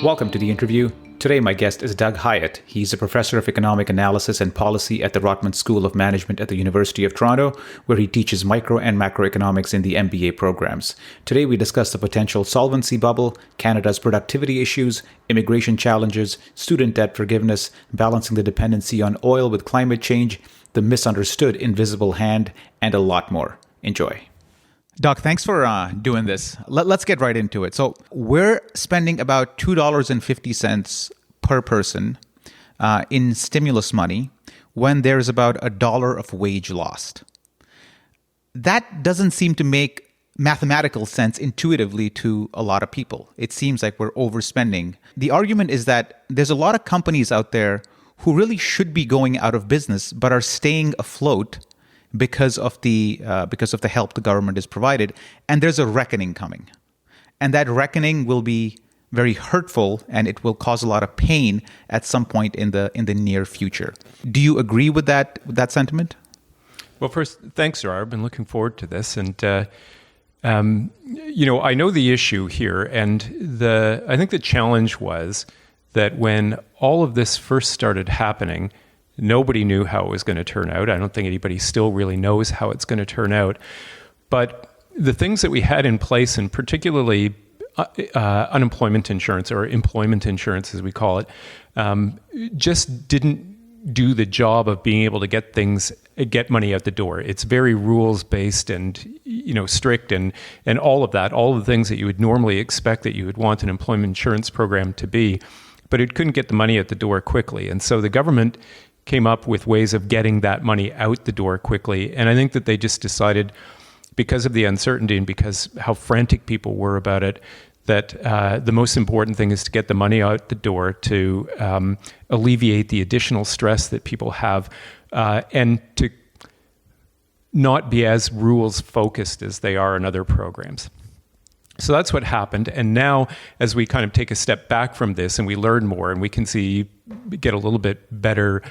Welcome to the interview. Today, my guest is Doug Hyatt. He's a professor of economic analysis and policy at the Rotman School of Management at the University of Toronto, where he teaches micro and macroeconomics in the MBA programs. Today, we discuss the potential solvency bubble, Canada's productivity issues, immigration challenges, student debt forgiveness, balancing the dependency on oil with climate change, the misunderstood invisible hand, and a lot more. Enjoy. Doc, thanks for doing this. Let's get right into it. So we're spending about $2.50 per person in stimulus money when there's about $1 of wage lost. That doesn't seem to make mathematical sense intuitively to a lot of people. It seems like we're overspending. The argument is that there's a lot of companies out there who really should be going out of business but are staying afloat because of the help the government has provided, and there's a reckoning coming, and that reckoning will be very hurtful, and it will cause a lot of pain at some point in the near future. Do you agree with that sentiment? Well, first, thanks, Zarar. I've been looking forward to this, and I know the issue here, and I think the challenge was that when all of this first started happening, nobody knew how it was going to turn out. I don't think anybody still really knows how it's going to turn out. But the things that we had in place, and particularly unemployment insurance, or employment insurance as we call it, just didn't do the job of being able to get money out the door. It's very rules-based and strict and all of that, all of the things that you would normally expect that you would want an employment insurance program to be. But it couldn't get the money out the door quickly. And so the government came up with ways of getting that money out the door quickly. And I think that they just decided, because of the uncertainty and because how frantic people were about it, that the most important thing is to get the money out the door to alleviate the additional stress that people have and to not be as rules focused as they are in other programs. So that's what happened. And now, as we kind of take a step back from this and we learn more and we can get a little bit better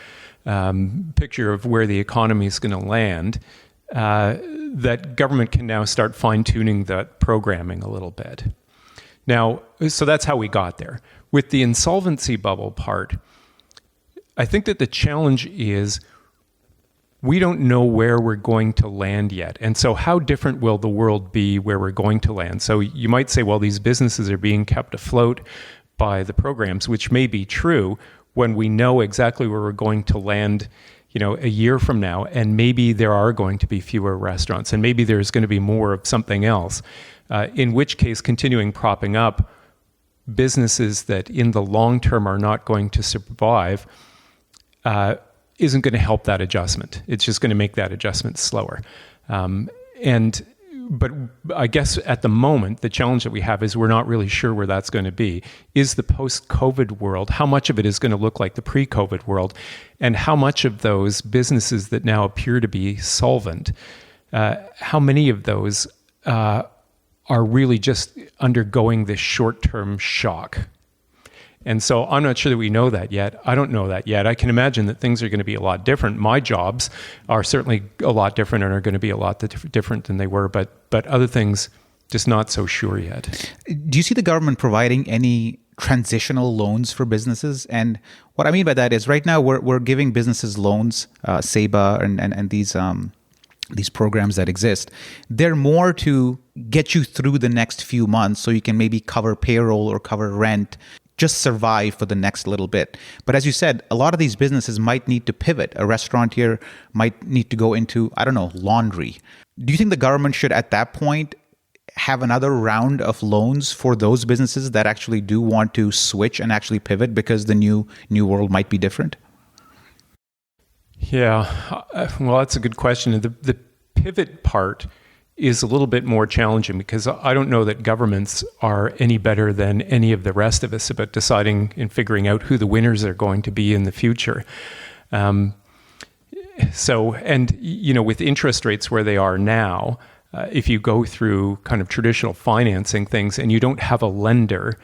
picture of where the economy is going to land, that government can now start fine-tuning that programming a little bit. Now, so that's how we got there. With the insolvency bubble part, I think that the challenge is we don't know where we're going to land yet. And so how different will the world be where we're going to land? So you might say, well, these businesses are being kept afloat by the programs, which may be true when we know exactly where we're going to land, a year from now, and maybe there are going to be fewer restaurants, and maybe there's going to be more of something else, in which case continuing propping up businesses that in the long term are not going to survive isn't going to help that adjustment. It's just going to make that adjustment slower. But I guess at the moment, the challenge that we have is we're not really sure where that's going to be. Is the post-COVID world, how much of it is going to look like the pre-COVID world? And how much of those businesses that now appear to be solvent, how many of those are really just undergoing this short-term shock? And so I'm not sure that we know that yet. I don't know that yet. I can imagine that things are going to be a lot different. My jobs are certainly a lot different and are going to be a lot different than they were, but other things, just not so sure yet. Do you see the government providing any transitional loans for businesses? And what I mean by that is right now we're giving businesses loans, SEBA and these programs that exist. They're more to get you through the next few months so you can maybe cover payroll or cover rent, just survive for the next little bit. But as you said, a lot of these businesses might need to pivot. A restaurant here might need to go into, laundry. Do you think the government should, at that point, have another round of loans for those businesses that actually do want to switch and actually pivot because the new world might be different? Yeah, well, that's a good question. The pivot part is a little bit more challenging because I don't know that governments are any better than any of the rest of us about deciding and figuring out who the winners are going to be in the future. With interest rates where they are now, if you go through kind of traditional financing things and you don't have a lender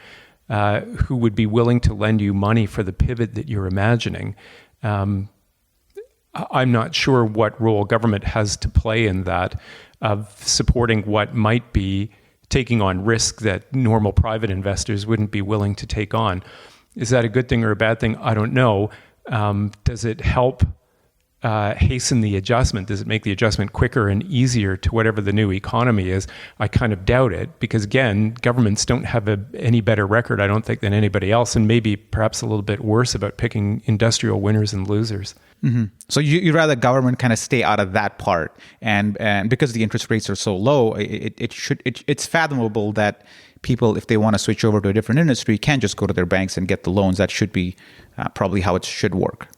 who would be willing to lend you money for the pivot that you're imagining, I'm not sure what role government has to play in that, of supporting what might be taking on risk that normal private investors wouldn't be willing to take on. Is that a good thing or a bad thing? I don't know. Does it help hasten the adjustment? Does it make the adjustment quicker and easier to whatever the new economy is? I kind of doubt it, because again, governments don't have any better record, I don't think, than anybody else, and maybe perhaps a little bit worse about picking industrial winners and losers. Mm-hmm. So you'd rather government kind of stay out of that part, and because the interest rates are so low, it's fathomable that people, if they want to switch over to a different industry, can just go to their banks and get the loans. That should be probably how it should work.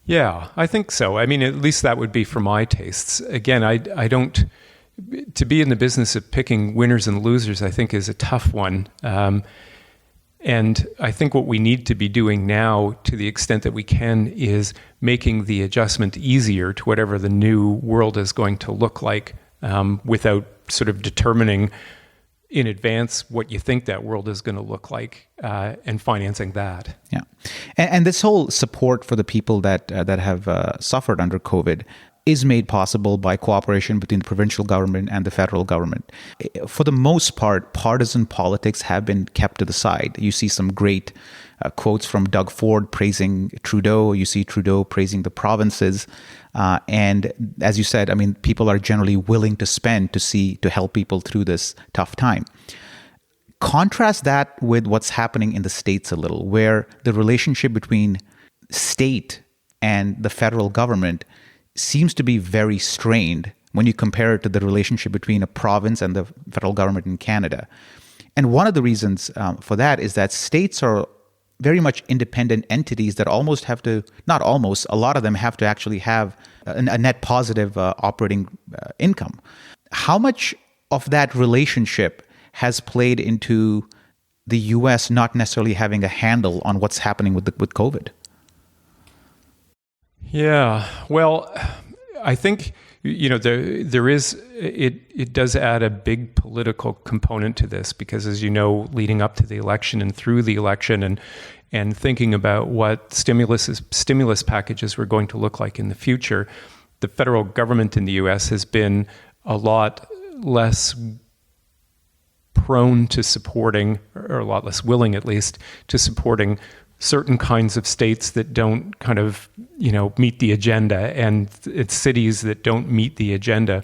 Yeah, I think so. I mean, at least that would be for my tastes. Again, I don't, to be in the business of picking winners and losers, I think is a tough one. And I think what we need to be doing now, to the extent that we can, is making the adjustment easier to whatever the new world is going to look like, without sort of determining in advance what you think that world is going to look like, and financing that. Yeah, and this whole support for the people that have suffered under COVID is made possible by cooperation between the provincial government and the federal government. For the most part, partisan politics have been kept to the side. You see some great quotes from Doug Ford praising Trudeau. You see Trudeau praising the provinces. And as you said, I mean, people are generally willing to spend to help people through this tough time. Contrast that with what's happening in the States a little, where the relationship between state and the federal government seems to be very strained when you compare it to the relationship between a province and the federal government in Canada. And one of the reasons for that is that states are very much independent entities that almost have to, not almost, a lot of them have to actually have a net positive operating income. How much of that relationship has played into the U.S. not necessarily having a handle on what's happening with COVID? Yeah, well, I think, there is, it does add a big political component to this, because as you know, leading up to the election and through the election and thinking about what stimulus packages were going to look like in the future, the federal government in the U.S. has been a lot less prone to supporting, or a lot less willing at least, to supporting certain kinds of states that don't kind of, meet the agenda, and it's cities that don't meet the agenda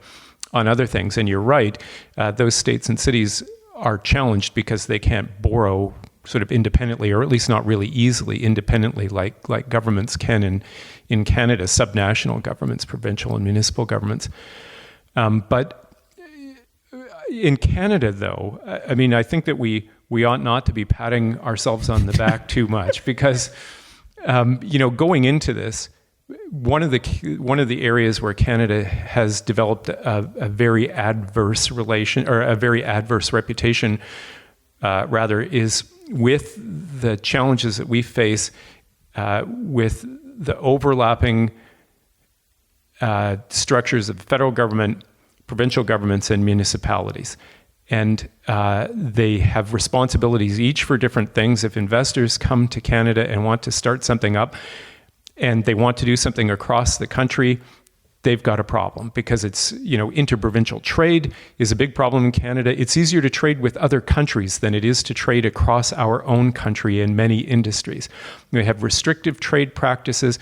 on other things. And you're right, those states and cities are challenged because they can't borrow sort of independently, or at least not really easily independently like governments can in Canada, subnational governments, provincial and municipal governments. But in Canada, though, I mean, I think that we ought not to be patting ourselves on the back too much, because going into this, one of the areas where Canada has developed a very adverse relation, or a very adverse reputation, is with the challenges that we face with the overlapping structures of the federal government, provincial governments, and municipalities. And they have responsibilities each for different things. If investors come to Canada and want to start something up, and they want to do something across the country, they've got a problem, because it's, interprovincial trade is a big problem in Canada. It's easier to trade with other countries than it is to trade across our own country in many industries. We have restrictive trade practices,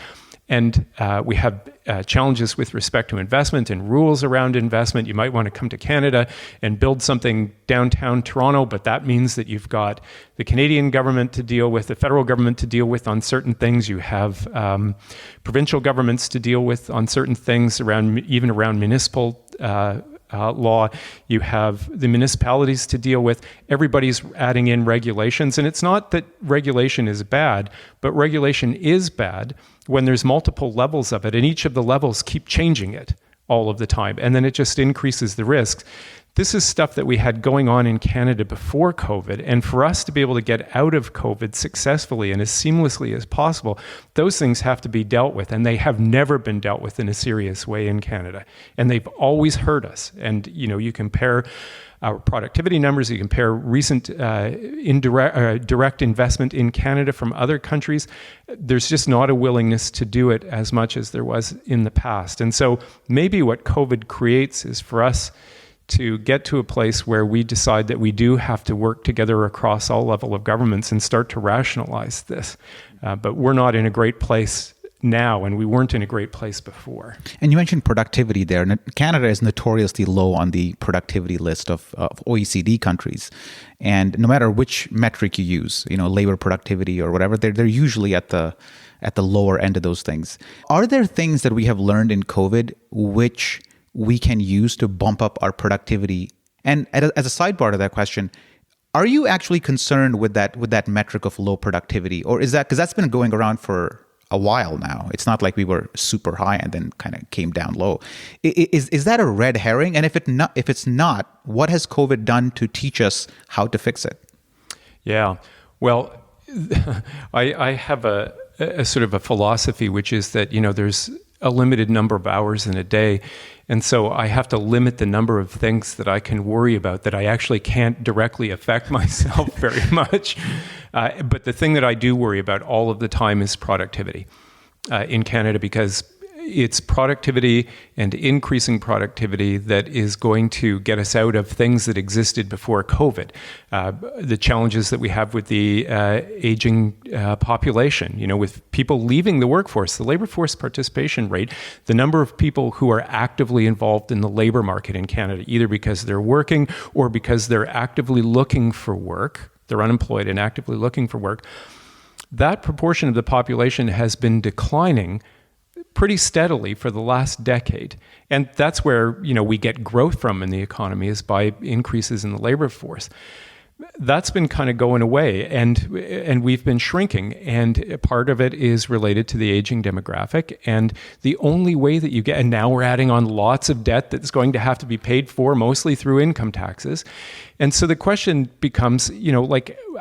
and we have challenges with respect to investment and rules around investment. You might want to come to Canada and build something downtown Toronto, but that means that you've got the Canadian government to deal with, the federal government to deal with on certain things. You have provincial governments to deal with on certain things, even around municipal law. You have the municipalities to deal with. Everybody's adding in regulations. And it's not that regulation is bad, but regulation is bad when there's multiple levels of it, and each of the levels keep changing it all of the time. And then it just increases the risks. This is stuff that we had going on in Canada before COVID. And for us to be able to get out of COVID successfully and as seamlessly as possible, those things have to be dealt with. And they have never been dealt with in a serious way in Canada. And they've always hurt us. And, you compare our productivity numbers, you compare recent direct investment in Canada from other countries, there's just not a willingness to do it as much as there was in the past. And so maybe what COVID creates is for us to get to a place where we decide that we do have to work together across all level of governments and start to rationalize this. But we're not in a great place now, and we weren't in a great place before. And you mentioned productivity there. Canada is notoriously low on the productivity list of OECD countries. And no matter which metric you use, labor productivity or whatever, they're usually at the lower end of those things. Are there things that we have learned in COVID which we can use to bump up our productivity? And as a sidebar to that question, are you actually concerned with that metric of low productivity? Or is that, because that's been going around for a while now. It's not like we were super high and then kind of came down low. Is that a red herring? And if it's not, what has COVID done to teach us how to fix it? Yeah, well, I have a sort of a philosophy, which is that, there's a limited number of hours in a day. And so I have to limit the number of things that I can worry about that I actually can't directly affect myself very much. But the thing that I do worry about all of the time is productivity in Canada, because it's productivity and increasing productivity that is going to get us out of things that existed before COVID. The challenges that we have with the aging population, with people leaving the workforce, the labor force participation rate, the number of people who are actively involved in the labor market in Canada, either because they're working or because they're actively looking for work, they're unemployed and actively looking for work. That proportion of the population has been declining pretty steadily for the last decade. And that's where, we get growth from in the economy, is by increases in the labor force. That's been kind of going away, and we've been shrinking. And part of it is related to the aging demographic. And the only way that you get, and now we're adding on lots of debt that's going to have to be paid for, mostly through income taxes. And so the question becomes,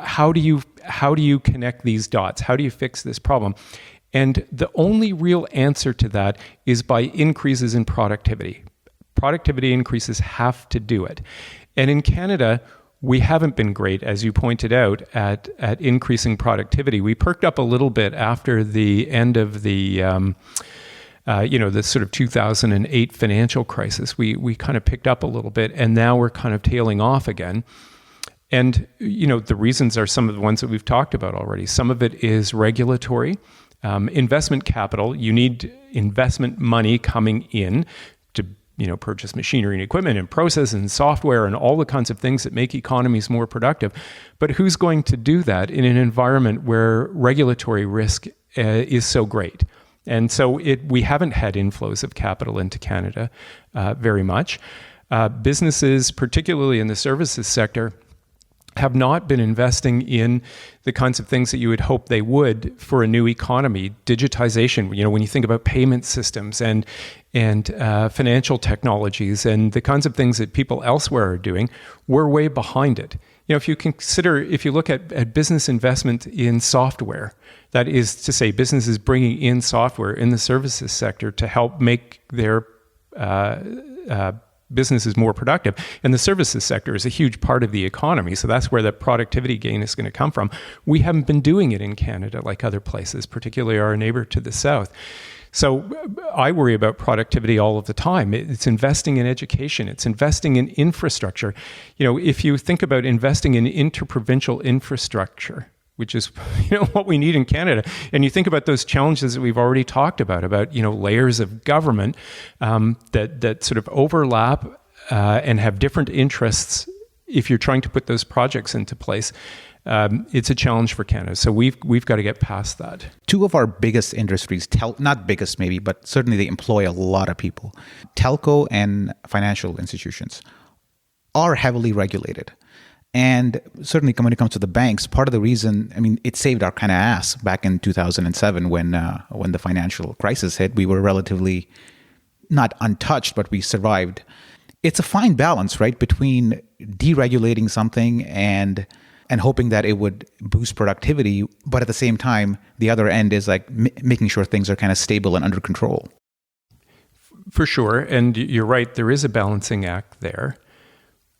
how do you connect these dots? How do you fix this problem? And the only real answer to that is by increases in productivity. Productivity increases have to do it. And in Canada, we haven't been great, as you pointed out, at increasing productivity. We perked up a little bit after the end of the the sort of 2008 financial crisis. We kind of picked up a little bit, and now we're kind of tailing off again. And, the reasons are some of the ones that we've talked about already. Some of it is regulatory. Investment capital, you need investment money coming in to, purchase machinery and equipment and processes and software and all the kinds of things that make economies more productive. But who's going to do that in an environment where regulatory risk is so great? And so we haven't had inflows of capital into Canada very much. Businesses, particularly in the services sector, have not been investing in the kinds of things that you would hope they would for a new economy. Digitization, when you think about payment systems and financial technologies and the kinds of things that people elsewhere are doing, we're way behind it. If you look at business investment in software, that is to say businesses bringing in software in the services sector to help make their business is more productive. And the services sector is a huge part of the economy. So that's where the productivity gain is going to come from. We haven't been doing it in Canada like other places, particularly our neighbor to the south. So I worry about productivity all of the time. It's investing in education. It's investing in infrastructure. If you think about investing in interprovincial infrastructure, which is, what we need in Canada. And you think about those challenges that we've already talked about, layers of government that sort of overlap and have different interests. If you're trying to put those projects into place, it's a challenge for Canada. So we've got to get past that. Two of our biggest industries, not biggest maybe, but certainly they employ a lot of people. Telco and financial institutions are heavily regulated. And certainly when it comes to the banks, part of the reason, it saved our kind of ass back in 2007 when the financial crisis hit. We were relatively not untouched, but we survived. It's a fine balance, right, between deregulating something and hoping that it would boost productivity. But at the same time, the other end is like making sure things are kind of stable and under control. For sure. And you're right, there is a balancing act there.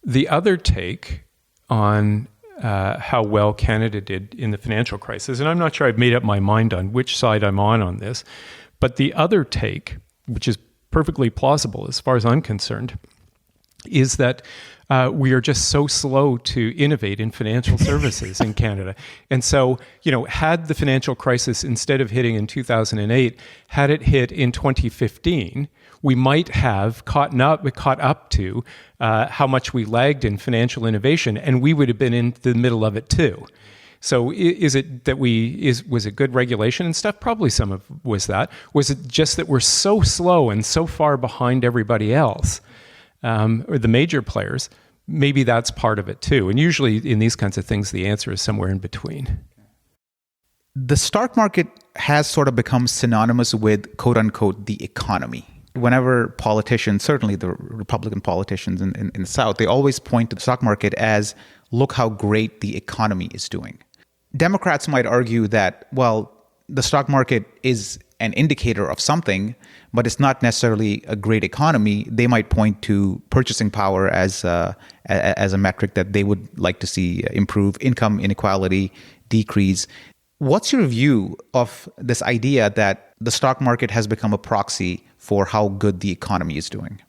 The other take on how well Canada did in the financial crisis, and I'm not sure I've made up my mind on which side I'm on this, but the other take, which is perfectly plausible as far as I'm concerned, is that we are just so slow to innovate in financial services in Canada. And so, had the financial crisis, instead of hitting in 2008, had it hit in 2015, we might have caught up to how much we lagged in financial innovation, and we would have been in the middle of it too. So is it that was it good regulation and stuff? Probably some of was that. Was it just that we're so slow and so far behind everybody else, or the major players? Maybe that's part of it too. And usually in these kinds of things, the answer is somewhere in between. The stock market has sort of become synonymous with, quote unquote, the economy. Whenever politicians, certainly the Republican politicians in the South, they always point to the stock market as, look how great the economy is doing. Democrats might argue that, well, the stock market is an indicator of something, but it's not necessarily a great economy. They might point to purchasing power as a metric that they would like to see improve, income inequality decrease. What's your view of this idea that the stock market has become a proxy for how good the economy is doing?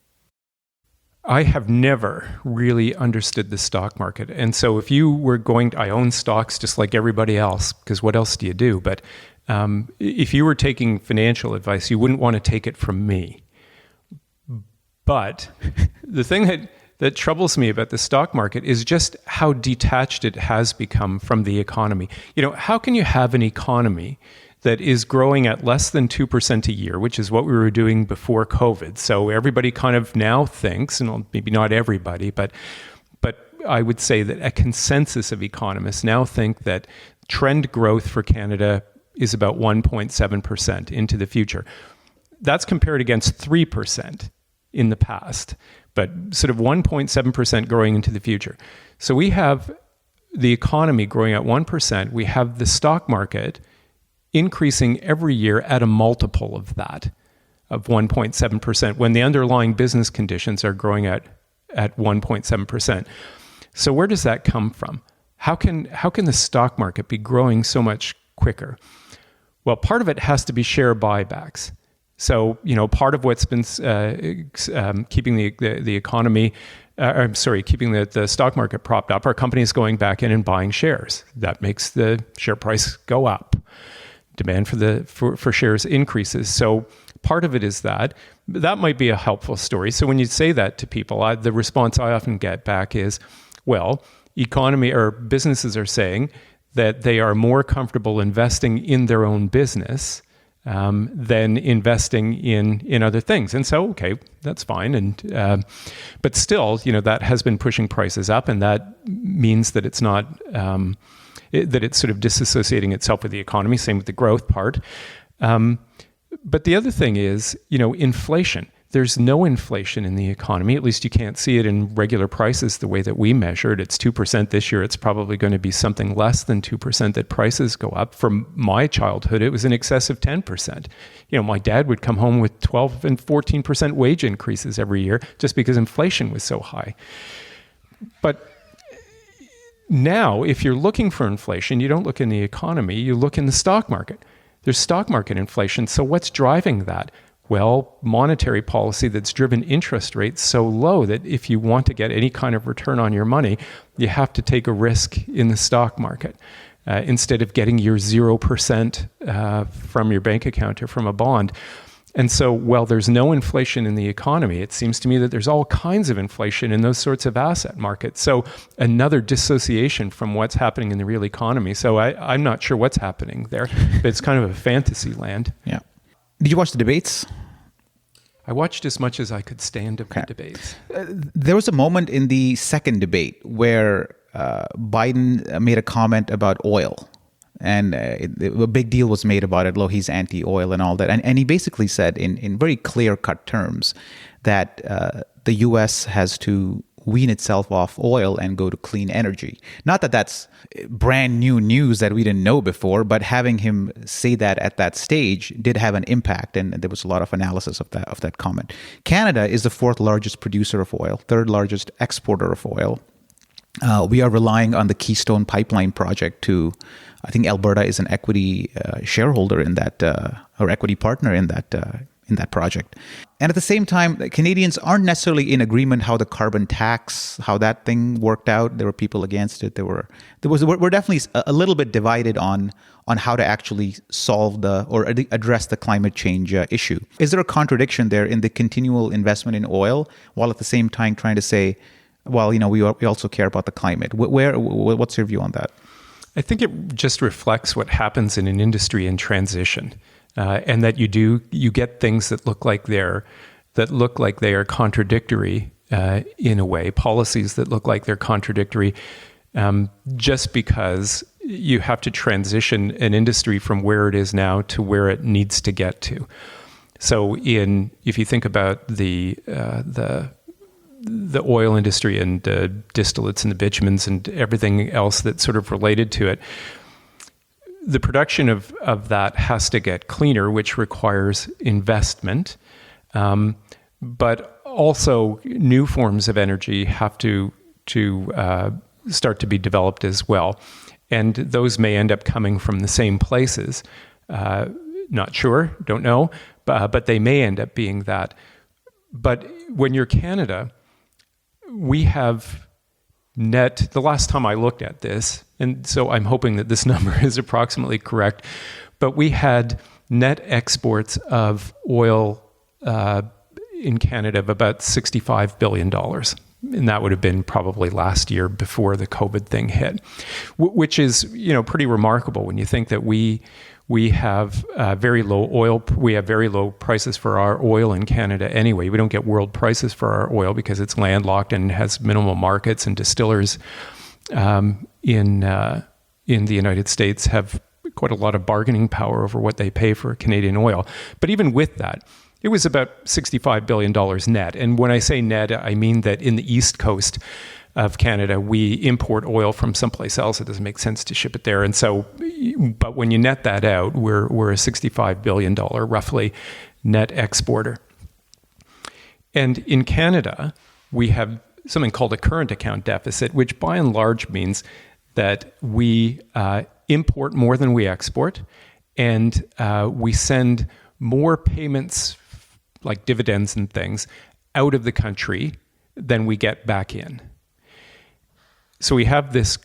I have never really understood the stock market. And so if you were I own stocks just like everybody else, because what else do you do? But if you were taking financial advice, you wouldn't want to take it from me. But the thing that troubles me about the stock market is just how detached it has become from the economy. How can you have an economy that is growing at less than 2% a year, which is what we were doing before COVID? So everybody kind of now thinks, and maybe not everybody, but I would say that a consensus of economists now think that trend growth for Canada is about 1.7% into the future. That's compared against 3% in the past, but sort of 1.7% growing into the future. So we have the economy growing at 1%. We have the stock market increasing every year at a multiple of that, of 1.7%, when the underlying business conditions are growing at 1.7%. So where does that come from? How can the stock market be growing so much quicker? Well, part of it has to be share buybacks. So, part of what's been keeping the economy, keeping the stock market propped up are companies going back in and buying shares. That makes the share price go up. Demand for shares increases. So part of it is that might be a helpful story. So when you say that to people, the response I often get back is, well, economy or businesses are saying that they are more comfortable investing in their own business than investing in other things. And so, okay, that's fine. And but still, that has been pushing prices up, and that means that it's not that it's sort of disassociating itself with the economy. Same with the growth part. But the other thing is, inflation. There's no inflation in the economy. At least you can't see it in regular prices the way that we measure it. It's 2% this year. It's probably going to be something less than 2% that prices go up. From my childhood, it was in excess of 10%. My dad would come home with 12 and 14% wage increases every year just because inflation was so high. But now, if you're looking for inflation, you don't look in the economy, you look in the stock market. There's stock market inflation. So what's driving that? Well, monetary policy that's driven interest rates so low that if you want to get any kind of return on your money, you have to take a risk in the stock market instead of getting your 0% from your bank account or from a bond. And so, while there's no inflation in the economy, it seems to me that there's all kinds of inflation in those sorts of asset markets. So another dissociation from what's happening in the real economy. So I'm not sure what's happening there, but it's kind of a fantasy land. Yeah. Did you watch the debates? I watched as much as I could stand of the debates. There was a moment in the second debate where Biden made a comment about oil. And a big deal was made about it. He's anti-oil and all that. And he basically said in very clear-cut terms that the U.S. has to wean itself off oil and go to clean energy. Not that that's brand new news that we didn't know before, but having him say that at that stage did have an impact. And there was a lot of analysis of that comment. Canada is the fourth largest producer of oil, third largest exporter of oil. We are relying on the Keystone Pipeline project I think Alberta is an equity shareholder in that, or equity partner in that project. And at the same time, Canadians aren't necessarily in agreement how the carbon tax, how that thing worked out. There were people against it. We're definitely a little bit divided on how to actually solve or address the climate change issue. Is there a contradiction there in the continual investment in oil, while at the same time trying to say, well, we also care about the climate? What's your view on that? I think it just reflects what happens in an industry in transition, and that you get things that look like they are contradictory in a way, policies that look like they're contradictory, just because you have to transition an industry from where it is now to where it needs to get to. So, if you think about the oil industry and distillates and the bitumens and everything else that's sort of related to it, the production of that has to get cleaner, which requires investment. But also new forms of energy have to start to be developed as well. And those may end up coming from the same places. Not sure, don't know, but they may end up being that. But when you're Canada, we have net, the last time I looked at this, and so I'm hoping that this number is approximately correct, but we had net exports of oil in Canada of about $65 billion. And that would have been probably last year before the COVID thing hit, which is, pretty remarkable when you think that we have very low prices for our oil in Canada anyway. We don't get world prices for our oil because it's landlocked and has minimal markets, and distillers in the United States have quite a lot of bargaining power over what they pay for Canadian oil. But even with that, it was about $65 billion net. And when I say net, I mean that in the East Coast of Canada, we import oil from someplace else. It doesn't make sense to ship it there. And so, but when you net that out, we're a $65 billion roughly net exporter. And in Canada, we have something called a current account deficit, which by and large means that we import more than we export, and we send more payments like dividends and things out of the country than we get back in. So we have this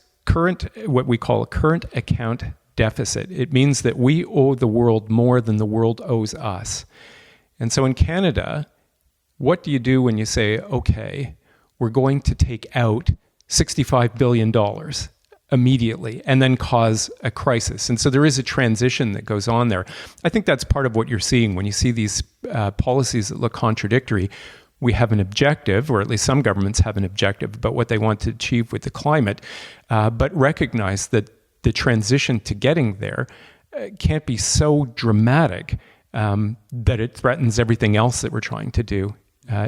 what we call a current account deficit. It means that we owe the world more than the world owes us. And so in Canada, what do you do when you say, okay, we're going to take out $65 billion immediately and then cause a crisis? And so there is a transition that goes on there. I think that's part of what you're seeing when you see these policies that look contradictory. We have an objective, or at least some governments have an objective about what they want to achieve with the climate, but recognize that the transition to getting there can't be so dramatic that it threatens everything else that we're trying to do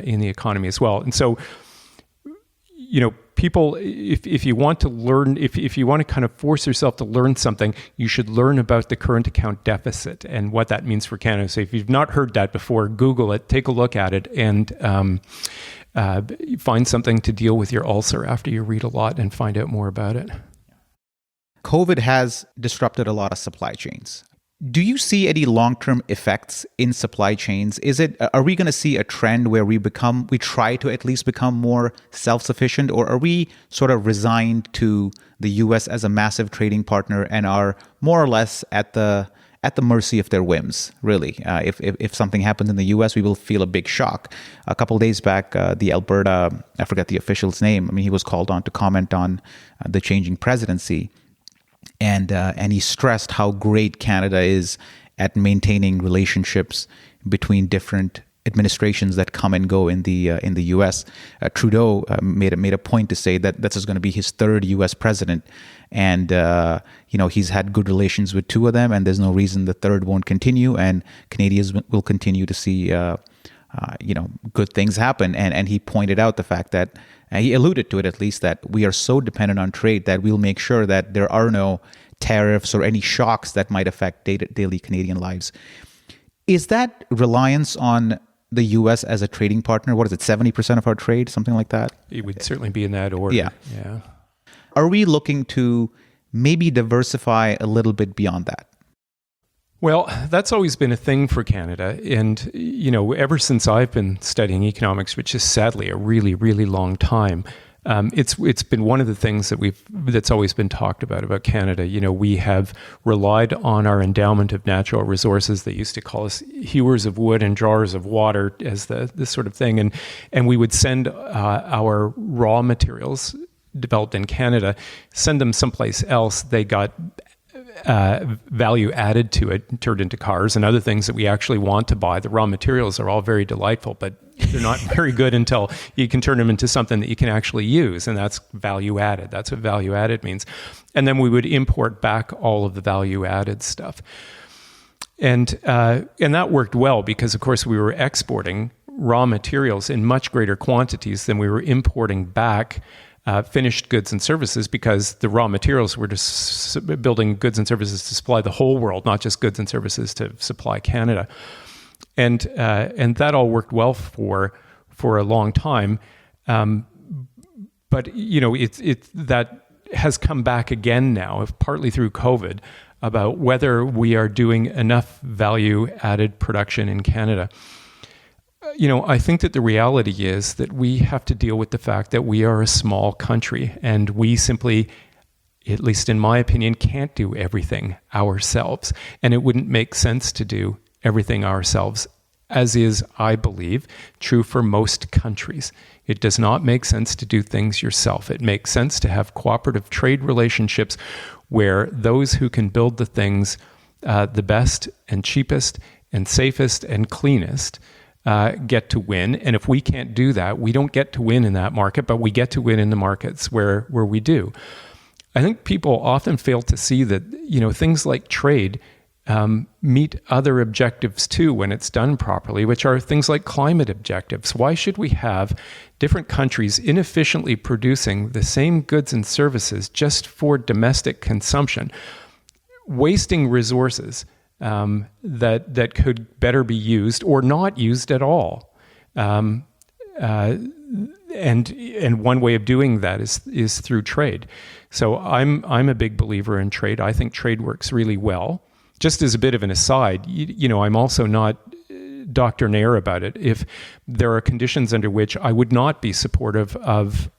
in the economy as well. And so, people, if you want to learn, if you want to kind of force yourself to learn something, you should learn about the current account deficit and what that means for Canada. So if you've not heard that before, Google it, take a look at it, and find something to deal with your ulcer after you read a lot and find out more about it. COVID has disrupted a lot of supply chains. Do you see any long-term effects in supply chains? Are we going to see a trend where we try to at least become more self-sufficient, or are we sort of resigned to the US as a massive trading partner and are more or less at the mercy of their whims, really? If something happens in the US, we will feel a big shock. A couple of days back, the Alberta, I forget the official's name, he was called on to comment on the changing presidency. And he stressed how great Canada is at maintaining relationships between different administrations that come and go in the U.S. Trudeau made a point to say that this is going to be his third U.S. president, and he's had good relations with two of them, and there's no reason the third won't continue, and Canadians will continue to see good things happen. And he pointed out the fact that, he alluded to it at least, that we are so dependent on trade that we'll make sure that there are no tariffs or any shocks that might affect daily Canadian lives. Is that reliance on the U.S. as a trading partner? What is it, 70% of our trade, something like that? It would certainly be in that order. Yeah. Yeah. Are we looking to maybe diversify a little bit beyond that? Well, that's always been a thing for Canada. And, ever since I've been studying economics, which is sadly a really, really long time, it's been one of the things that's always been talked about Canada. We have relied on our endowment of natural resources. They used to call us hewers of wood and drawers of water as this sort of thing. And we would send our raw materials developed in Canada, send them someplace else. They got value added to it, turned into cars and other things that we actually want to buy. The raw materials are all very delightful, but they're not very good until you can turn them into something that you can actually use, and that's value added. That's what value added means. And then we would import back all of the value added stuff. And that worked well because, of course, we were exporting raw materials in much greater quantities than we were importing back finished goods and services, because the raw materials were just building goods and services to supply the whole world, not just goods and services to supply Canada. And that all worked well for a long time. But that has come back again now, partly through COVID, about whether we are doing enough value added production in Canada. I think that the reality is that we have to deal with the fact that we are a small country, and we simply, at least in my opinion, can't do everything ourselves. And it wouldn't make sense to do everything ourselves, as is, I believe, true for most countries. It does not make sense to do things yourself. It makes sense to have cooperative trade relationships where those who can build the things the best and cheapest and safest and cleanest get to win. And if we can't do that, we don't get to win in that market, but we get to win in the markets where we do. I think people often fail to see that, things like trade meet other objectives too when it's done properly, which are things like climate objectives. Why should we have different countries inefficiently producing the same goods and services just for domestic consumption, wasting resources that could better be used or not used at all? And one way of doing that is through trade. So I'm a big believer in trade. I think trade works really well. Just as a bit of an aside, I'm also not doctrinaire about it. If there are conditions under which I would not be supportive of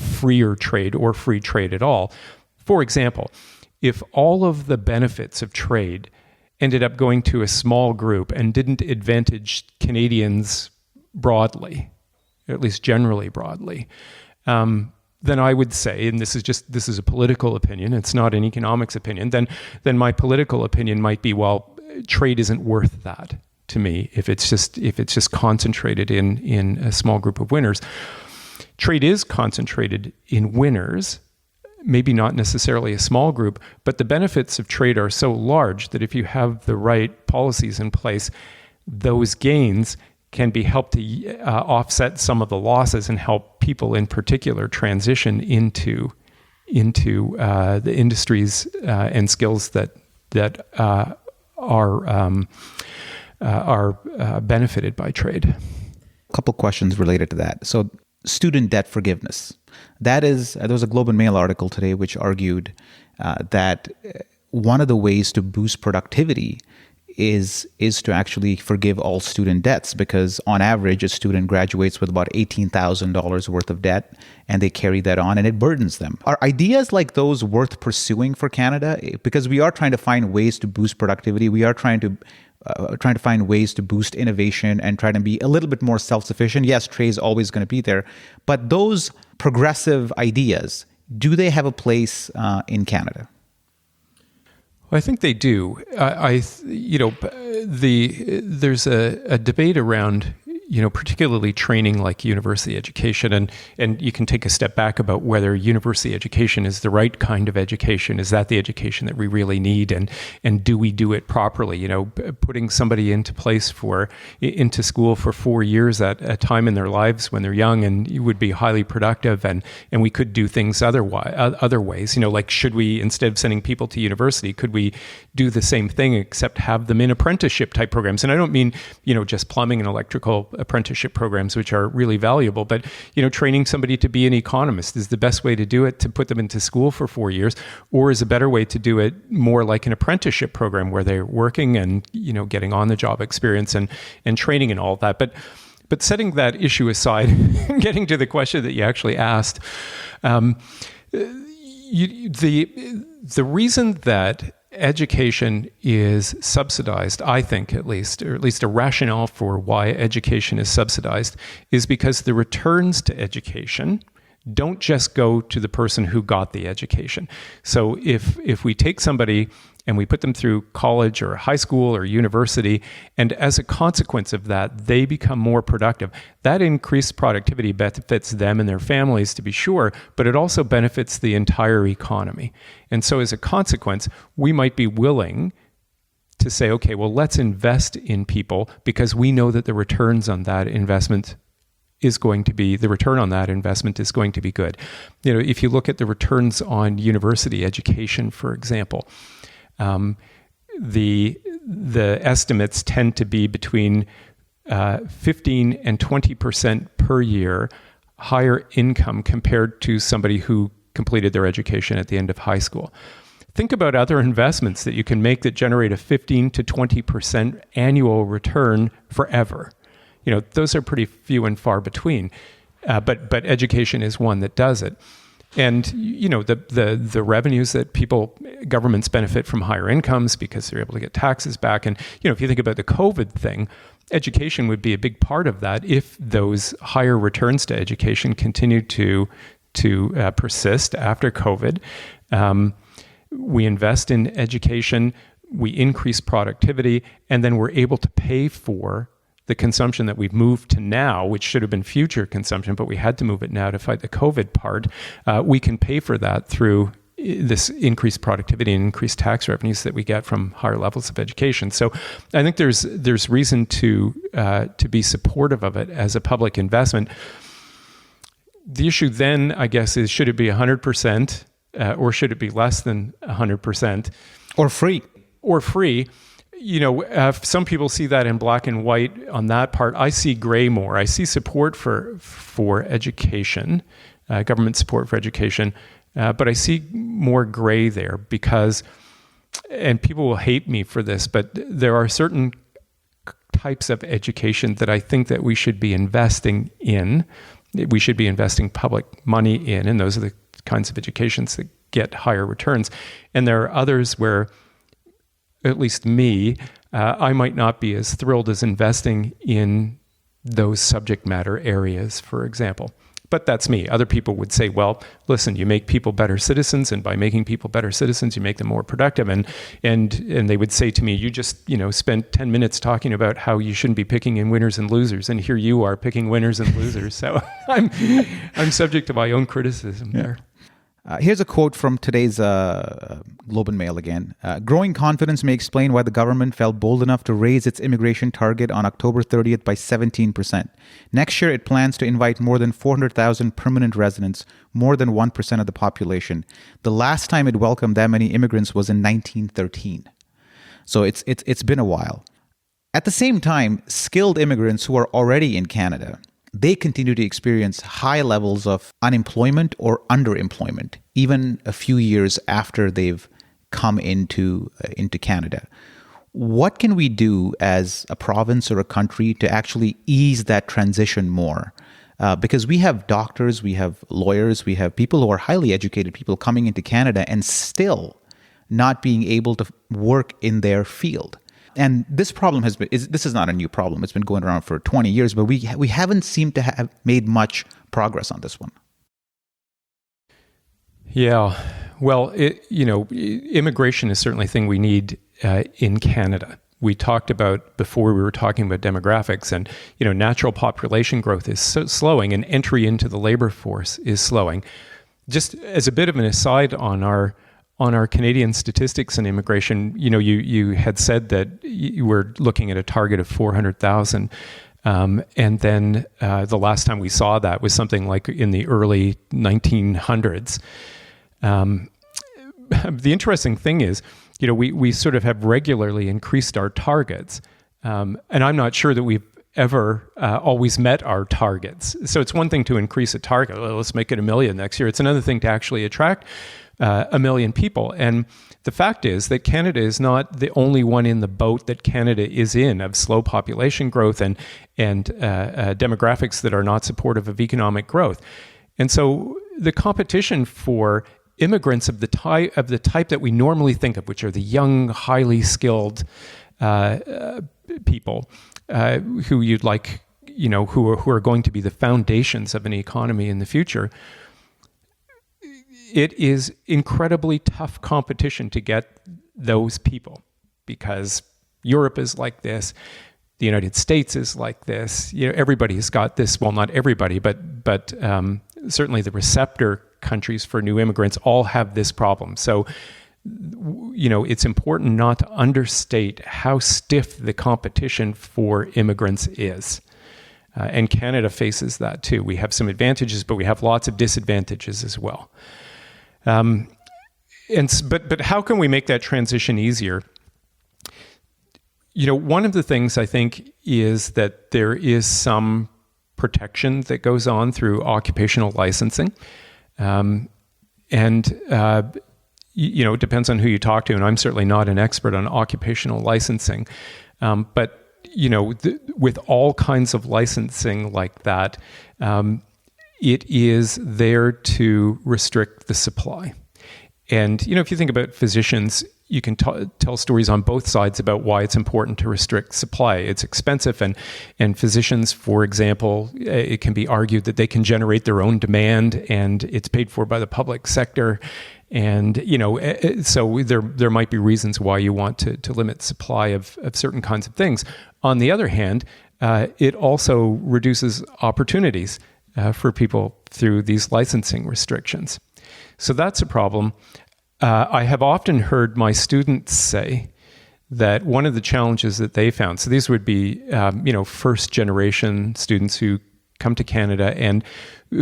freer trade or free trade at all. For example, if all of the benefits of trade ended up going to a small group and didn't advantage Canadians broadly, at least generally broadly, then I would say, and this is a political opinion, it's not an economics opinion, then my political opinion might be, well, trade isn't worth that to me if it's just concentrated in a small group of winners. Trade is concentrated in winners, maybe not necessarily a small group, but the benefits of trade are so large that if you have the right policies in place, those gains can be helped to offset some of the losses and help people in particular transition into the industries and skills that are benefited by trade. A couple questions related to that. So, student debt forgiveness. There was a Globe and Mail article today which argued that one of the ways to boost productivity is to actually forgive all student debts, because on average a student graduates with about $18,000 worth of debt and they carry that on and it burdens them. Are ideas like those worth pursuing for Canada? Because we are trying to find ways to boost productivity. We are trying to find ways to boost innovation and try to be a little bit more self-sufficient. Yes, trade is always going to be there, but those progressive ideas, do they have a place in Canada? I think they do. There's a debate around, particularly training like university education, and you can take a step back about whether university education is the right kind of education. Is that the education that we really need, and do we do it properly? Putting somebody into school for 4 years at a time in their lives when they're young and you would be highly productive, and we could do things other ways. Like, should we, instead of sending people to university, could we do the same thing except have them in apprenticeship type programs? And I don't mean just plumbing and electrical apprenticeship programs, which are really valuable. But, training somebody to be an economist is the best way to do it, to put them into school for 4 years, or is a better way to do it more like an apprenticeship program where they're working and, getting on the job experience and training and all that. But setting that issue aside, getting to the question that you actually asked, the reason that education is subsidized, I think at least, or at least a rationale for why education is subsidized, is because the returns to education don't just go to the person who got the education. So if we take somebody and we put them through college or high school or university, and as a consequence of that, they become more productive, that increased productivity benefits them and their families, to be sure, but it also benefits the entire economy. And so as a consequence, we might be willing to say, okay, well, let's invest in people because we know that the returns on that investment is going to be, the return on that investment is going to be good. If you look at the returns on university education, for example, the estimates tend to be between 15 and 20% per year higher income compared to somebody who completed their education at the end of high school. Think about other investments that you can make that generate a 15 to 20% annual return forever. Those are pretty few and far between, but education is one that does it. And the revenues that governments benefit from higher incomes because they're able to get taxes back. And if you think about the COVID thing, education would be a big part of that if those higher returns to education continue to persist after COVID. We invest in education, we increase productivity, and then we're able to pay for the consumption that we've moved to now, which should have been future consumption, but we had to move it now to fight the COVID part. We can pay for that through this increased productivity and increased tax revenues that we get from higher levels of education. So I think there's reason to be supportive of it as a public investment. The issue then, I guess, is should it be 100% or should it be less than 100%? Or free. Or free. Some people see that in black and white on that part. I see gray more. I see support for education, government support for education, but I see more gray there because, and people will hate me for this, but there are certain types of education that I think that we should be investing in. We should be investing public money in, and those are the kinds of educations that get higher returns. And there are others where, at least me, I might not be as thrilled as investing in those subject matter areas, for example. But that's me. Other people would say, well, listen, you make people better citizens, and by making people better citizens, you make them more productive. And they would say to me, you just, spent 10 minutes talking about how you shouldn't be picking in winners and losers, and here you are picking winners and losers. So I'm subject to my own criticism there. Here's a quote from today's Globe and Mail again. Growing confidence may explain why the government felt bold enough to raise its immigration target on October 30th by 17%. Next year, it plans to invite more than 400,000 permanent residents, more than 1% of the population. The last time it welcomed that many immigrants was in 1913. So it's been a while. At the same time, skilled immigrants who are already in Canada, they continue to experience high levels of unemployment or underemployment, even a few years after they've come into Canada. What can we do as a province or a country to actually ease that transition more? Because we have doctors, we have lawyers, we have people who are highly educated people coming into Canada and still not being able to work in their field. And this problem this is not a new problem. It's been going around for 20 years, but we haven't seemed to have made much progress on this one. Yeah. Well, immigration is certainly a thing we need in Canada. We talked about before, we were talking about demographics, and natural population growth is slowing and entry into the labor force is slowing. Just as a bit of an aside on our Canadian statistics and immigration, you had said that you were looking at a target of 400,000. And then the last time we saw that was something like in the early 1900s. The interesting thing is, we sort of have regularly increased our targets. And I'm not sure that we've ever always met our targets. So it's one thing to increase a target. Well, let's make it 1 million next year. It's another thing to actually attract 1 million people. And the fact is that Canada is not the only one in the boat that Canada is in of slow population growth and demographics that are not supportive of economic growth. And so the competition for immigrants of the type that we normally think of, which are the young, highly skilled people who you'd like, who are going to be the foundations of an economy in the future. It is incredibly tough competition to get those people because Europe is like this, the United States is like this. Everybody's got this. Well, not everybody, but certainly the receptor countries for new immigrants all have this problem. So, it's important not to understate how stiff the competition for immigrants is. And Canada faces that too. We have some advantages, but we have lots of disadvantages as well. But how can we make that transition easier? One of the things I think is that there is some protection that goes on through occupational licensing. It depends on who you talk to, and I'm certainly not an expert on occupational licensing. But with all kinds of licensing like that, it is there to restrict the supply. And, if you think about physicians, you can tell stories on both sides about why it's important to restrict supply. It's expensive, and physicians, for example, it can be argued that they can generate their own demand, and it's paid for by the public sector. And, so there might be reasons why you want to limit supply of certain kinds of things. On the other hand, it also reduces opportunities for people through these licensing restrictions. So that's a problem. I have often heard my students say that one of the challenges that they found, so these would be, first generation students who come to Canada and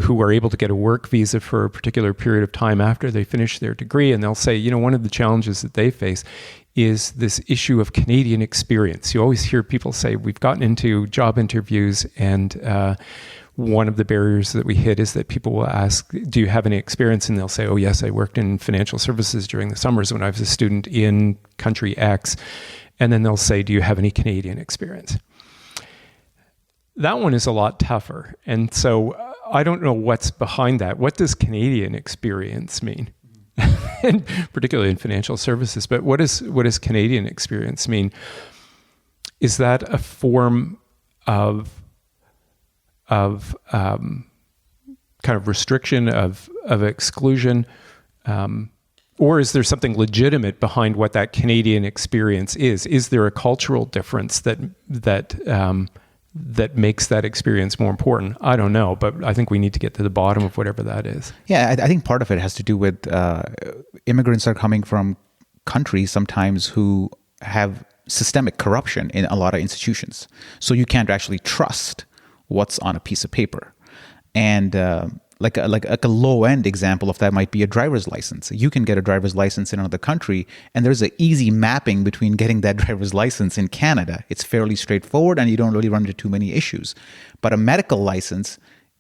who are able to get a work visa for a particular period of time after they finish their degree. And they'll say, one of the challenges that they face is this issue of Canadian experience. You always hear people say, we've gotten into job interviews and one of the barriers that we hit is that people will ask, do you have any experience? And they'll say, oh, yes, I worked in financial services during the summers when I was a student in country X. And then they'll say, do you have any Canadian experience? That one is a lot tougher. And so I don't know what's behind that. What does Canadian experience mean? And particularly in financial services. But what does Canadian experience mean? Is that a form of kind of restriction, of exclusion, or is there something legitimate behind what that Canadian experience is? Is there a cultural difference that makes that experience more important? I don't know, but I think we need to get to the bottom of whatever that is. Yeah, I think part of it has to do with immigrants are coming from countries sometimes who have systemic corruption in a lot of institutions. So you can't actually trust what's on a piece of paper. And like a low-end example of that might be a driver's license. You can get a driver's license in another country, and there's an easy mapping between getting that driver's license in Canada. It's fairly straightforward, and you don't really run into too many issues. But a medical license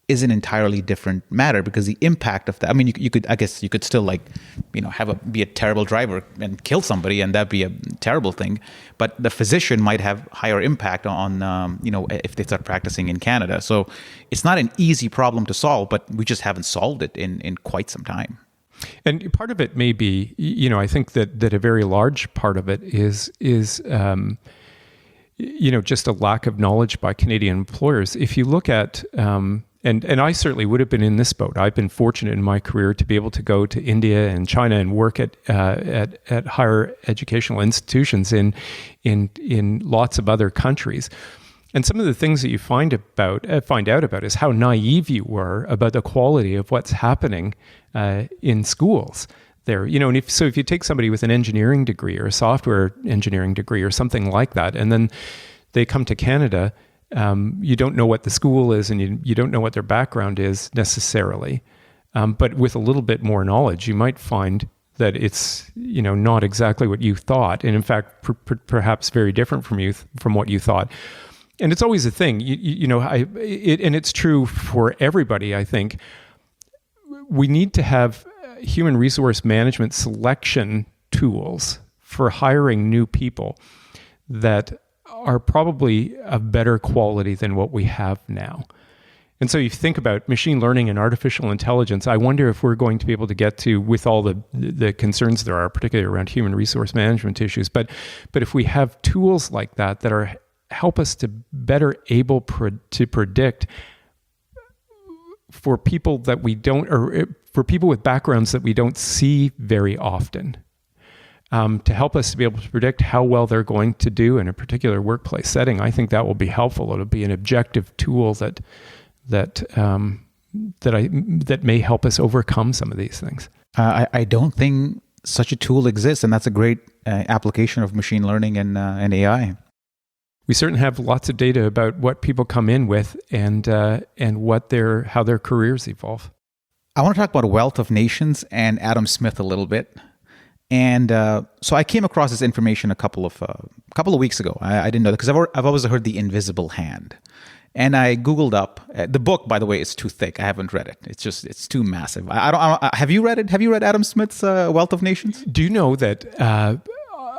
is an entirely different matter because the impact of that, I mean, you could still be a terrible driver and kill somebody, and that'd be a terrible thing. But the physician might have higher impact on, if they start practicing in Canada. So it's not an easy problem to solve, but we just haven't solved it in quite some time. And part of it may be, I think that a very large part of it is just a lack of knowledge by Canadian employers. If you look at, and I certainly would have been in this boat. I've been fortunate in my career to be able to go to India and China and work at higher educational institutions in lots of other countries. And some of the things that you find out about is how naive you were about the quality of what's happening in schools there. And if you take somebody with an engineering degree or a software engineering degree or something like that, and then they come to Canada, you don't know what the school is, and you don't know what their background is necessarily. But with a little bit more knowledge, you might find that it's not exactly what you thought, and in fact, perhaps very different from what you thought. And it's always a thing, and it's true for everybody, I think. We need to have human resource management selection tools for hiring new people that are probably of better quality than what we have now. And so you think about machine learning and artificial intelligence, I wonder if we're going to be able to get to, with all the concerns there are, particularly around human resource management issues, but if we have tools like that are help us to better able to predict for people that we don't, or for people with backgrounds that we don't see very often, to help us to be able to predict how well they're going to do in a particular workplace setting. I think that will be helpful. It'll be an objective tool that may help us overcome some of these things. I don't think such a tool exists, and that's a great application of machine learning and AI. We certainly have lots of data about what people come in with and how their careers evolve. I want to talk about Wealth of Nations and Adam Smith a little bit. And so I came across this information a couple of weeks ago. I didn't know that because I've always heard the invisible hand. And I Googled up the book. By the way, is too thick. I haven't read it. It's too massive. I don't. Have you read it? Have you read Adam Smith's Wealth of Nations? Do you know that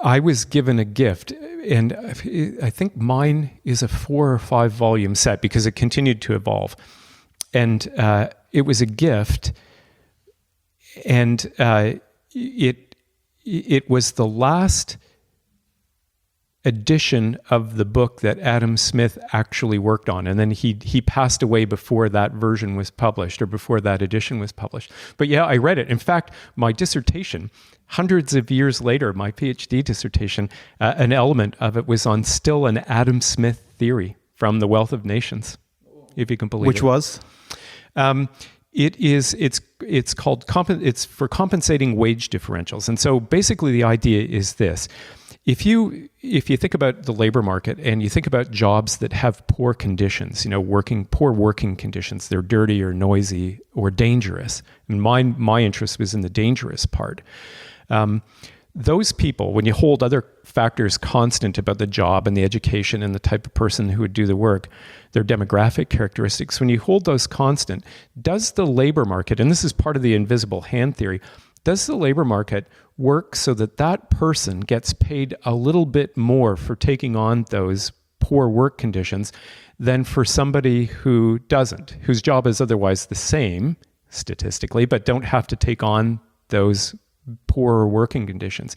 I was given a gift, and I think mine is a 4 or 5 volume set because it continued to evolve, and it was a gift, and it was the last edition of the book that Adam Smith actually worked on. And then he passed away before that version was published, or before that edition was published. But yeah, I read it. In fact, my dissertation, hundreds of years later, my PhD dissertation, an element of it was on still an Adam Smith theory from The Wealth of Nations, if you can believe it. Which was? It's for compensating wage differentials. And so basically the idea is this. If you think about the labor market and you think about jobs that have poor conditions, poor working conditions, they're dirty or noisy or dangerous. And my interest was in the dangerous part. Those people, when you hold other factors constant about the job and the education and the type of person who would do the work, their demographic characteristics, when you hold those constant, does the labor market, and this is part of the invisible hand theory, does the labor market work so that that person gets paid a little bit more for taking on those poor work conditions than for somebody who doesn't, whose job is otherwise the same statistically, but don't have to take on those poorer working conditions?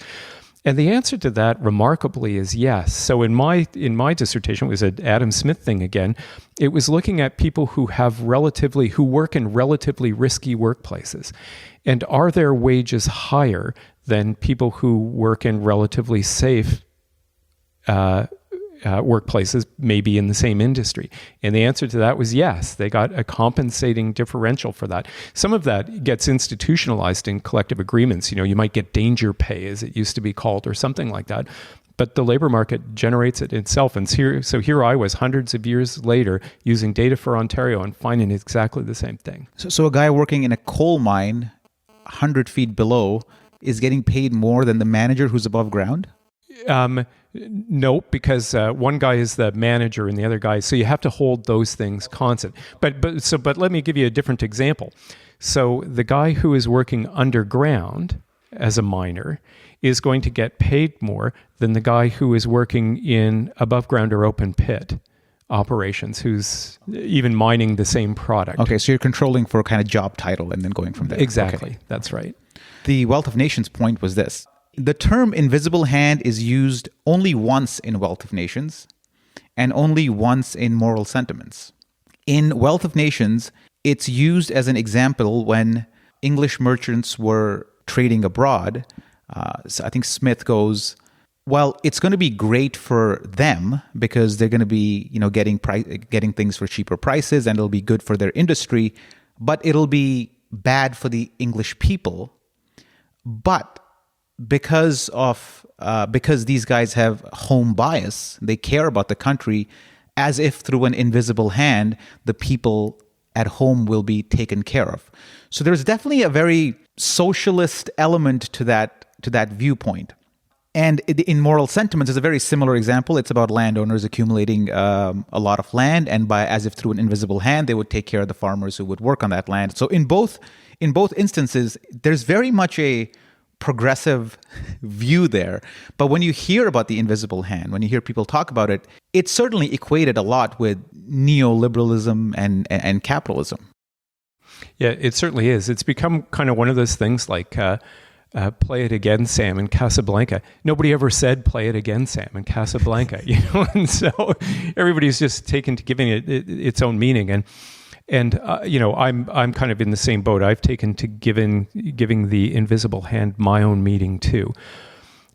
And the answer to that, remarkably, is yes. So in my dissertation, it was an Adam Smith thing again. It was looking at people who work in relatively risky workplaces, and are their wages higher than people who work in relatively safe workplaces, maybe in the same industry? And the answer to that was yes. They got a compensating differential for that. Some of that gets institutionalized in collective agreements. You might get danger pay, as it used to be called, or something like that. But the labor market generates it itself. And here I was hundreds of years later using data for Ontario and finding exactly the same thing. So a guy working in a coal mine 100 feet below is getting paid more than the manager who's above ground? No, because one guy is the manager and the other guy, so you have to hold those things constant. But let me give you a different example. So the guy who is working underground as a miner is going to get paid more than the guy who is working in above ground or open pit operations, who's even mining the same product. Okay, so you're controlling for a kind of job title and then going from there. Exactly, okay. That's right. The Wealth of Nations point was this. The term invisible hand is used only once in Wealth of Nations and only once in Moral Sentiments. In Wealth of Nations, it's used as an example when English merchants were trading abroad. So I think Smith goes, well, it's going to be great for them because they're going to be, getting things for cheaper prices, and it'll be good for their industry, but it'll be bad for the English people. But because these guys have home bias, they care about the country, as if through an invisible hand, the people at home will be taken care of. So there's definitely a very socialist element to that viewpoint. And in moral sentiments, is a very similar example. It's about landowners accumulating a lot of land, and by as if through an invisible hand, they would take care of the farmers who would work on that land. So in both instances, there's very much a progressive view there. But when you hear about the invisible hand, when you hear people talk about it, it's certainly equated a lot with neoliberalism and capitalism. Yeah, it certainly is. It's become kind of one of those things like play it again, Sam, in Casablanca. Nobody ever said play it again, Sam, in Casablanca, and so everybody's just taken to giving it its own meaning. And I'm kind of in the same boat. I've taken to giving the invisible hand my own meaning too.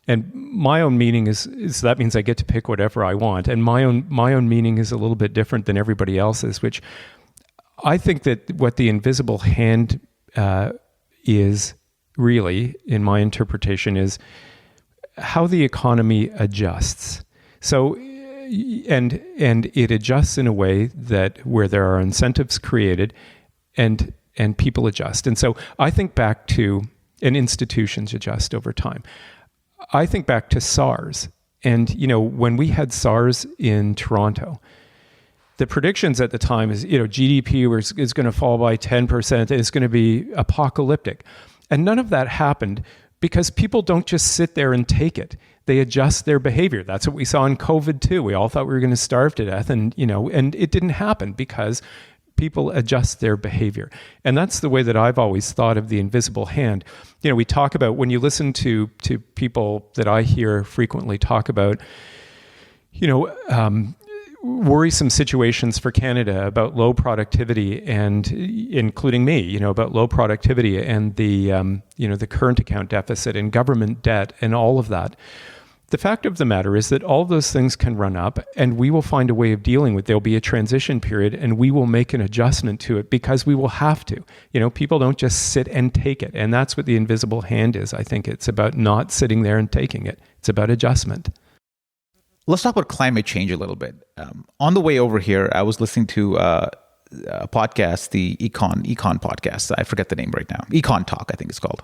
And my own meaning is that means I get to pick whatever I want. And my own meaning is a little bit different than everybody else's, which I think that what the invisible hand is really, in my interpretation, is how the economy adjusts. So, and it adjusts in a way that where there are incentives created, and people adjust. And so I think back to, and institutions adjust over time. I think back to SARS, and when we had SARS in Toronto, the predictions at the time is, GDP is going to fall by 10%. It's going to be apocalyptic. And none of that happened because people don't just sit there and take it. They adjust their behavior. That's what we saw in COVID too. We all thought we were going to starve to death, and it didn't happen because people adjust their behavior. And that's the way that I've always thought of the invisible hand. We talk about, when you listen to people that I hear frequently talk about, worrisome situations for Canada about low productivity, and including me, about low productivity and the current account deficit and government debt and all of that. The fact of the matter is that all of those things can run up, and we will find a way of dealing with it. There'll be a transition period, and we will make an adjustment to it because we will have to. People don't just sit and take it. And that's what the invisible hand is. I think it's about not sitting there and taking it. It's about adjustment. Let's talk about climate change a little bit. On the way over here, I was listening to a podcast, the Econ podcast. I forget the name right now. Econ Talk, I think it's called.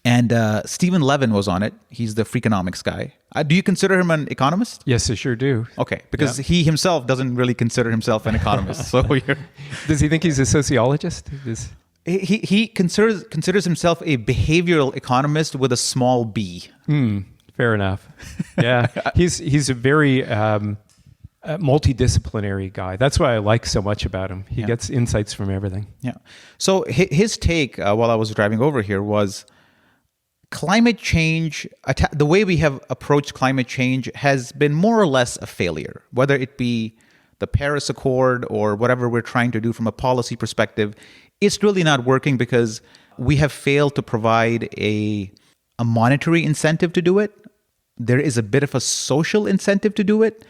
And Stephen Levin was on it. He's the Freakonomics guy. Do you consider him an economist? Yes, I sure do. Okay, because he himself doesn't really consider himself an economist. So does he think he's a sociologist? He considers himself a behavioral economist with a small b. Fair enough. Yeah, he's a very multidisciplinary guy. That's why I like so much about him. He gets insights from everything. Yeah. So his take while I was driving over here was climate change, the way we have approached climate change has been more or less a failure, whether it be the Paris Accord or whatever we're trying to do from a policy perspective. It's really not working because we have failed to provide a monetary incentive to do it. There is a bit of a social incentive to do it,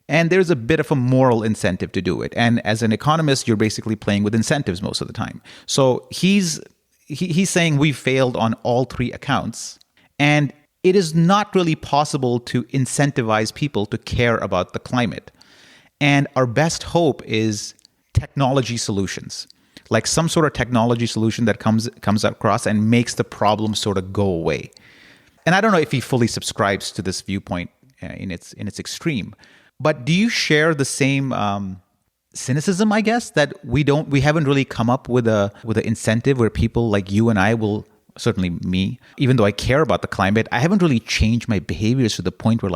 and there's a bit of a moral incentive to do it. And as an economist, you're basically playing with incentives most of the time. So he's saying we failed on all three accounts, and it is not really possible to incentivize people to care about the climate. And our best hope is technology solutions, like some sort of technology solution that comes across and makes the problem sort of go away. And I don't know if he fully subscribes to this viewpoint in its extreme, but do you share the same cynicism, I guess, that we haven't really come up with an incentive where people like you and I will, certainly me, even though I care about the climate, I haven't really changed my behaviors to the point where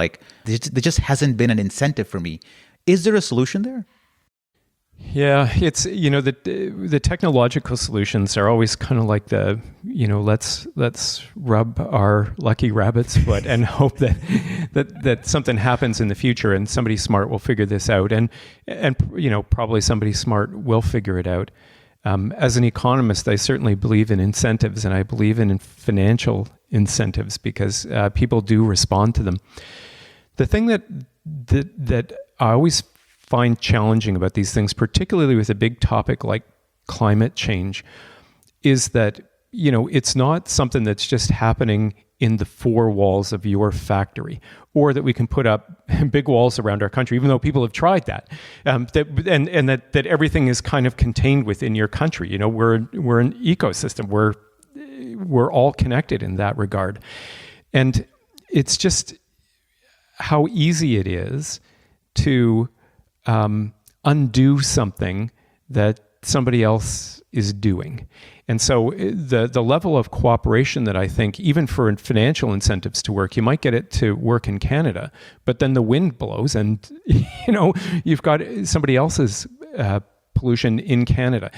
there just hasn't been an incentive for me. Is there a solution there? Yeah, it's, the technological solutions are always kind of like let's rub our lucky rabbit's foot and hope that something happens in the future and somebody smart will figure this out, and probably somebody smart will figure it out. As an economist, I certainly believe in incentives, and I believe in financial incentives because people do respond to them. The thing that I always find challenging about these things, particularly with a big topic like climate change, is that, it's not something that's just happening in the four walls of your factory, or that we can put up big walls around our country, even though people have tried that, that everything is kind of contained within your country. We're an ecosystem. We're all connected in that regard. And it's just, how easy it is to undo something that somebody else is doing. And so the level of cooperation that I think, even for financial incentives to work, you might get it to work in Canada, but then the wind blows and, you've got somebody else's pollution in Canada.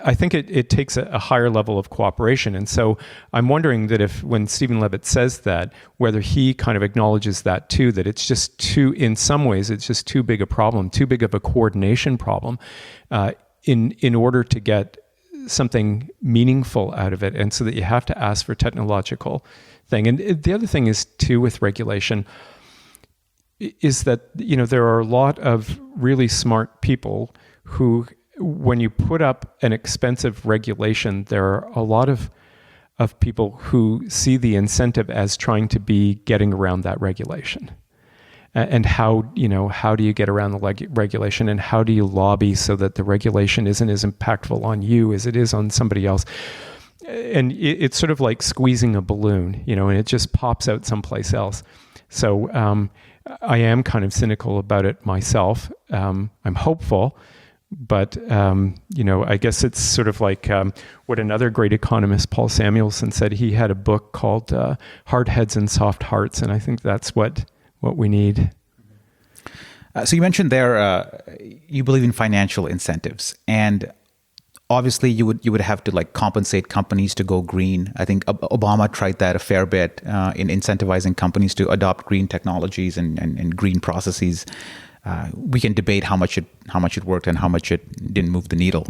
I think it takes a higher level of cooperation. And so I'm wondering that when Stephen Levitt says that, whether he kind of acknowledges that too, that it's just in some ways, it's just too big a problem, too big of a coordination problem in order to get something meaningful out of it. And so that you have to ask for technological thing. And the other thing is too with regulation is that, there are a lot of really smart people who, when you put up an expensive regulation, there are a lot of people who see the incentive as trying to be getting around that regulation. And how do you get around the regulation, and how do you lobby so that the regulation isn't as impactful on you as it is on somebody else? And it's sort of like squeezing a balloon, and it just pops out someplace else. So I am kind of cynical about it myself. I'm hopeful, but I guess it's sort of like what another great economist, Paul Samuelson, said. He had a book called Hard Heads and Soft Hearts, and I think that's what we need. So you mentioned there you believe in financial incentives, and obviously you would have to compensate companies to go green. I think Obama tried that a fair bit in incentivizing companies to adopt green technologies and green processes. We can debate how much it worked and how much it didn't move the needle.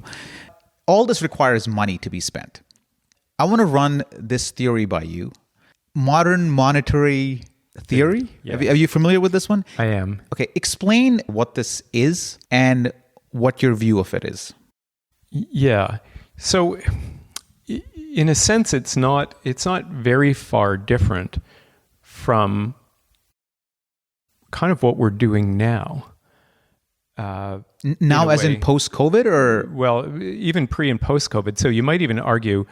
All this requires money to be spent. I want to run this theory by you. Modern monetary theory? Yes. Are you familiar with this one? I am. Okay, explain what this is and what your view of it is. Yeah. So in a sense, it's not very far different from kind of what we're doing now. Now, as in post-COVID, or? Well, even pre and post-COVID. So you might even argue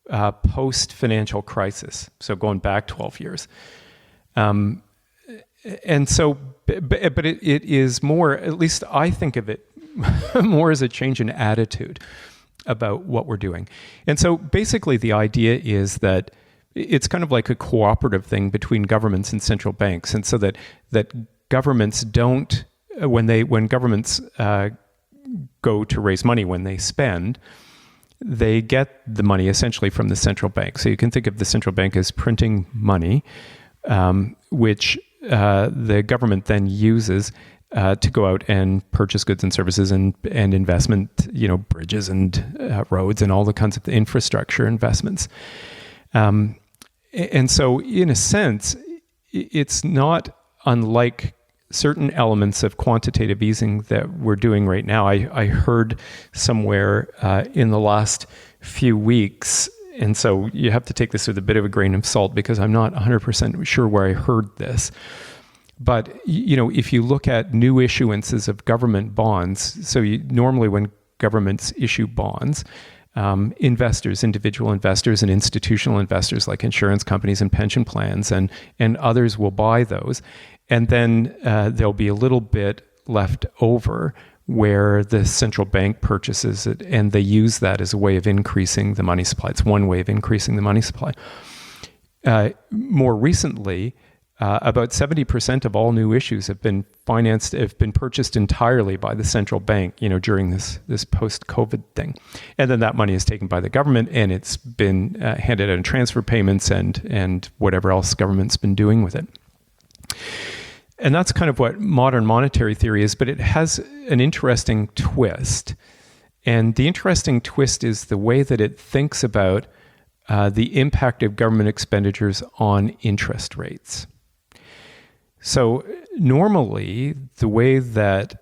post-financial crisis. So going back 12 years. And so, but it is more, at least I think of it more as a change in attitude about what we're doing. And so basically the idea is that it's kind of like a cooperative thing between governments and central banks. And so that governments don't, when governments go to raise money, when they spend, they get the money essentially from the central bank. So you can think of the central bank as printing money, which the government then uses to go out and purchase goods and services and investment, bridges and roads and all the kinds of infrastructure investments. And so in a sense, it's not unlike certain elements of quantitative easing that we're doing right now. I heard somewhere in the last few weeks, and so you have to take this with a bit of a grain of salt because I'm not 100% sure where I heard this. But, if you look at new issuances of government bonds, so normally when governments issue bonds, individual investors and institutional investors like insurance companies and pension plans and others will buy those. And then there'll be a little bit left over where the central bank purchases it, and they use that as a way of increasing the money supply. It's one way of increasing the money supply. More recently, about 70% of all new issues have been purchased entirely by the central bank, during this post-COVID thing. And then that money is taken by the government and it's been handed out in transfer payments and whatever else government's been doing with it. And that's kind of what modern monetary theory is, but it has an interesting twist. And the interesting twist is the way that it thinks about the impact of government expenditures on interest rates. So normally, the way that,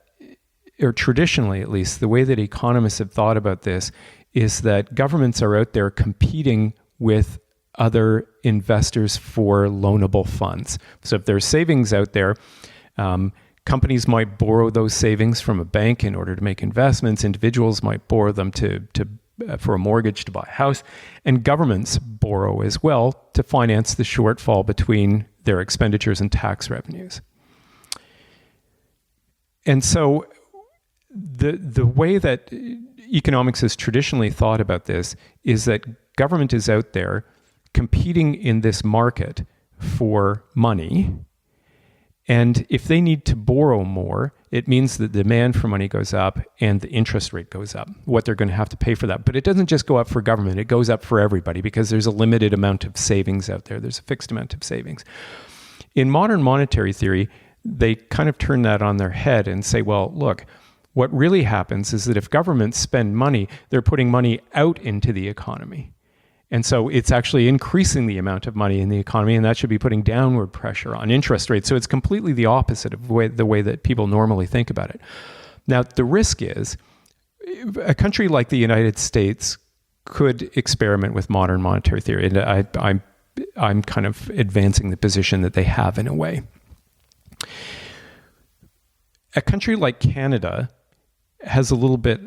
or traditionally at least, the way that economists have thought about this is that governments are out there competing with other investors for loanable funds. So if there's savings out there, companies might borrow those savings from a bank in order to make investments. Individuals might borrow them for a mortgage to buy a house, and governments borrow as well to finance the shortfall between their expenditures and tax revenues. And so the way that economics has traditionally thought about this is that government is out there competing in this market for money. And if they need to borrow more, it means that the demand for money goes up and the interest rate goes up, what they're going to have to pay for that. But it doesn't just go up for government, it goes up for everybody because there's a limited amount of savings out there. There's a fixed amount of savings. In modern monetary theory, they kind of turn that on their head and say, well, look, what really happens is that if governments spend money, they're putting money out into the economy. And so it's actually increasing the amount of money in the economy, and that should be putting downward pressure on interest rates. So it's completely the opposite of the way that people normally think about it. Now, the risk is a country like the United States could experiment with modern monetary theory. And I'm kind of advancing the position that they have in a way. A country like Canada has a little bit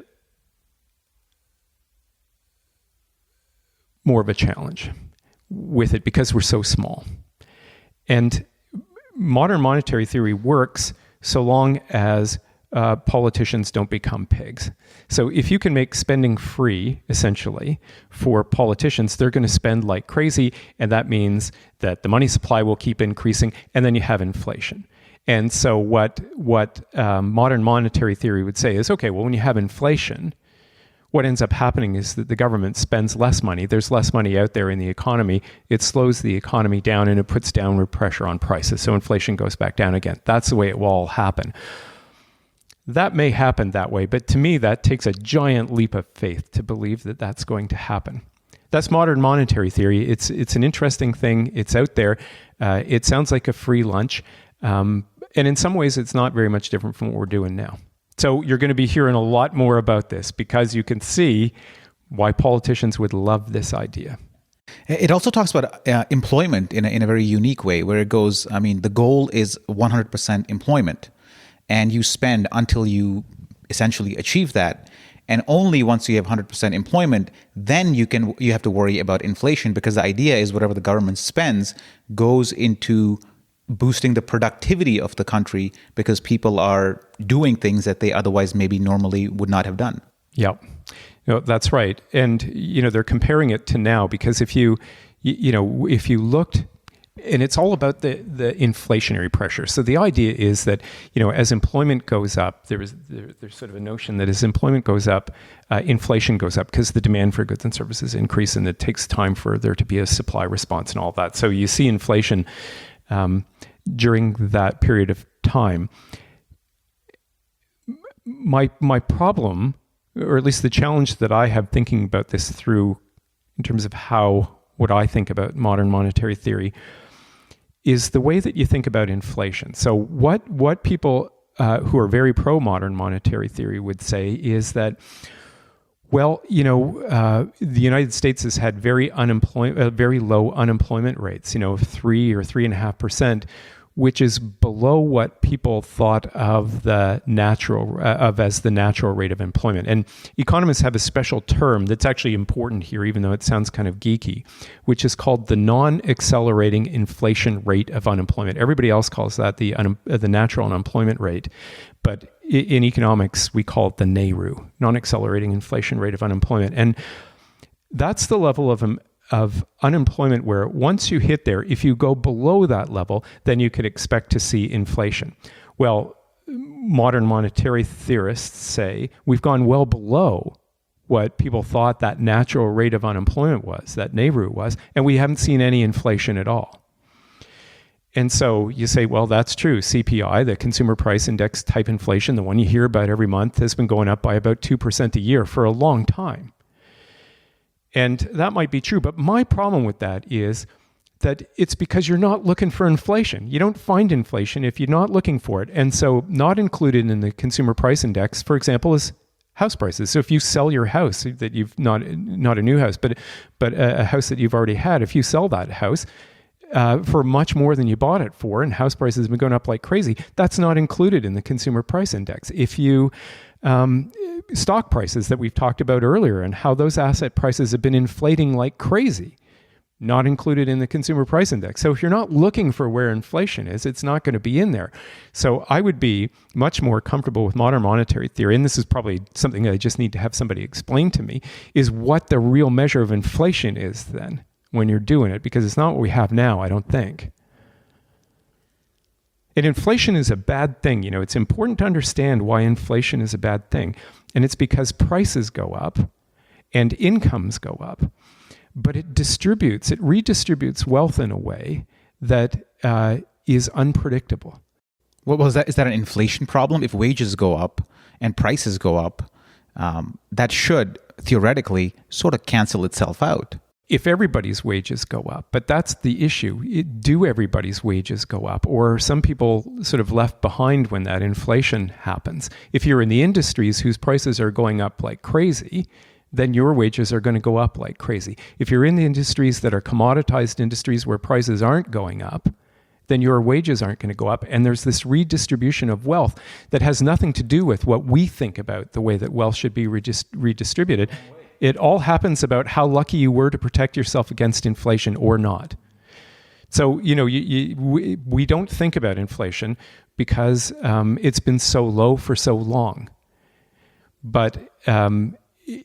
more of a challenge with it because we're so small. And modern monetary theory works so long as politicians don't become pigs. So if you can make spending free, essentially, for politicians, they're going to spend like crazy, and that means that the money supply will keep increasing, and then you have inflation. And so what modern monetary theory would say is, okay, well, when you have inflation, what ends up happening is that the government spends less money. There's less money out there in the economy. It slows the economy down and it puts downward pressure on prices. So inflation goes back down again. That's the way it will all happen. That may happen that way, but to me, that takes a giant leap of faith to believe that that's going to happen. That's modern monetary theory. It's an interesting thing. It's out there. It sounds like a free lunch. And in some ways, it's not very much different from what we're doing now. So you're going to be hearing a lot more about this because you can see why politicians would love this idea. It also talks about employment in a very unique way, where it goes, I mean, the goal is 100% employment, and you spend until you essentially achieve that. And only once you have 100% employment, then you have to worry about inflation, because the idea is whatever the government spends goes into boosting the productivity of the country because people are doing things that they otherwise maybe normally would not have done. Yep. No, that's right. And, they're comparing it to now because if you looked, and it's all about the inflationary pressure. So the idea is that, as employment goes up, there's sort of a notion that as employment goes up, inflation goes up because the demand for goods and services increase, and it takes time for there to be a supply response and all that. So you see inflation during that period of time. My problem, or at least the challenge that I have thinking about this through, in terms of what I think about modern monetary theory, is the way that you think about inflation. So what people who are very pro-modern monetary theory would say is that, well, the United States has had very low unemployment rates, 3 or 3.5%, which is below what people thought of as the natural rate of employment. And economists have a special term that's actually important here, even though it sounds kind of geeky, which is called the non-accelerating inflation rate of unemployment. Everybody else calls that the natural unemployment rate, but in economics, we call it the NAIRU, non-accelerating inflation rate of unemployment. And that's the level of unemployment where once you hit there, if you go below that level, then you could expect to see inflation. Well, modern monetary theorists say we've gone well below what people thought that natural rate of unemployment was, that NAIRU was, and we haven't seen any inflation at all. And so you say, well, that's true. CPI, the consumer price index type inflation, the one you hear about every month, has been going up by about 2% a year for a long time. And that might be true, but my problem with that is that it's because you're not looking for inflation. You don't find inflation if you're not looking for it. And so not included in the consumer price index, for example, is house prices. So if you sell your house, that you've not a new house, but a house that you've already had, if you sell that house for much more than you bought it for, and house prices have been going up like crazy, that's not included in the consumer price index. If you stock prices that we've talked about earlier and how those asset prices have been inflating like crazy, not included in the consumer price index. So if you're not looking for where inflation is, it's not going to be in there. So I would be much more comfortable with modern monetary theory, and this is probably something that I just need to have somebody explain to me, is what the real measure of inflation is then when you're doing it, because it's not what we have now, I don't think. And inflation is a bad thing. You know, it's important to understand why inflation is a bad thing. And it's because prices go up and incomes go up. But it redistributes wealth in a way that is unpredictable. What was that? Is that an inflation problem? If wages go up and prices go up, that should theoretically sort of cancel itself out. If everybody's wages go up, but that's the issue. Do everybody's wages go up? Or are some people sort of left behind when that inflation happens? If you're in the industries whose prices are going up like crazy, then your wages are going to go up like crazy. If you're in the industries that are commoditized industries where prices aren't going up, then your wages aren't going to go up. And there's this redistribution of wealth that has nothing to do with what we think about the way that wealth should be redistributed. It all happens about how lucky you were to protect yourself against inflation or not. So, you know, we don't think about inflation because it's been so low for so long. But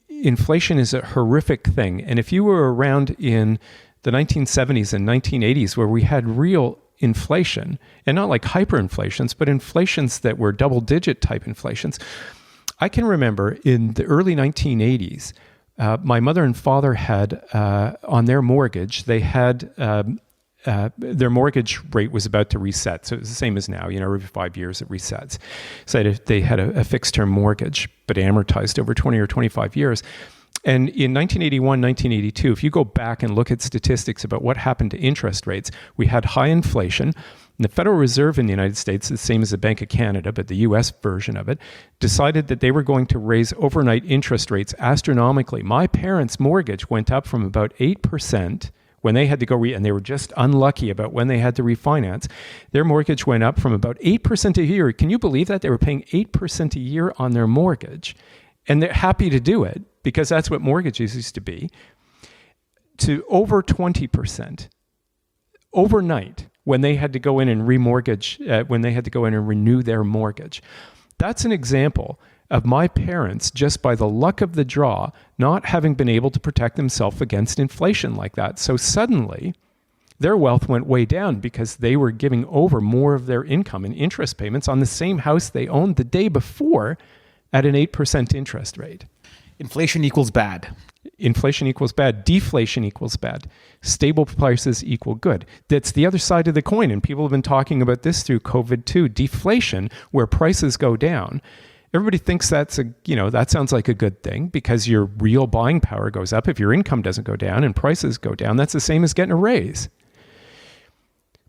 inflation is a horrific thing. And if you were around in the 1970s and 1980s where we had real inflation, and not like hyperinflations, but inflations that were double-digit type inflations, I can remember in the early 1980s, my mother and father had, on their mortgage, they had, their mortgage rate was about to reset. So it was the same as now, you know, every 5 years it resets. So they had a fixed term mortgage, but amortized over 20 or 25 years. And in 1981, 1982, if you go back and look at statistics about what happened to interest rates, we had high inflation. And the Federal Reserve in the United States, the same as the Bank of Canada, but the US version of it, decided that they were going to raise overnight interest rates astronomically. My parents' mortgage went up from about 8% when they had to go and they were just unlucky about when they had to refinance. Their mortgage went up from about 8% a year. Can you believe that? They were paying 8% a year on their mortgage. And they're happy to do it because that's what mortgages used to be, to over 20% overnight when they had to go in and remortgage, when they had to go in and renew their mortgage. That's an example of my parents, just by the luck of the draw, not having been able to protect themselves against inflation like that. So suddenly, their wealth went way down because they were giving over more of their income in interest payments on the same house they owned the day before at an 8% interest rate. Inflation equals bad. Inflation equals bad. Deflation equals bad. Stable prices equal good. That's the other side of the coin, and people have been talking about this through COVID too. Deflation, where prices go down, everybody thinks that sounds like a good thing because your real buying power goes up. If your income doesn't go down and prices go down, that's the same as getting a raise.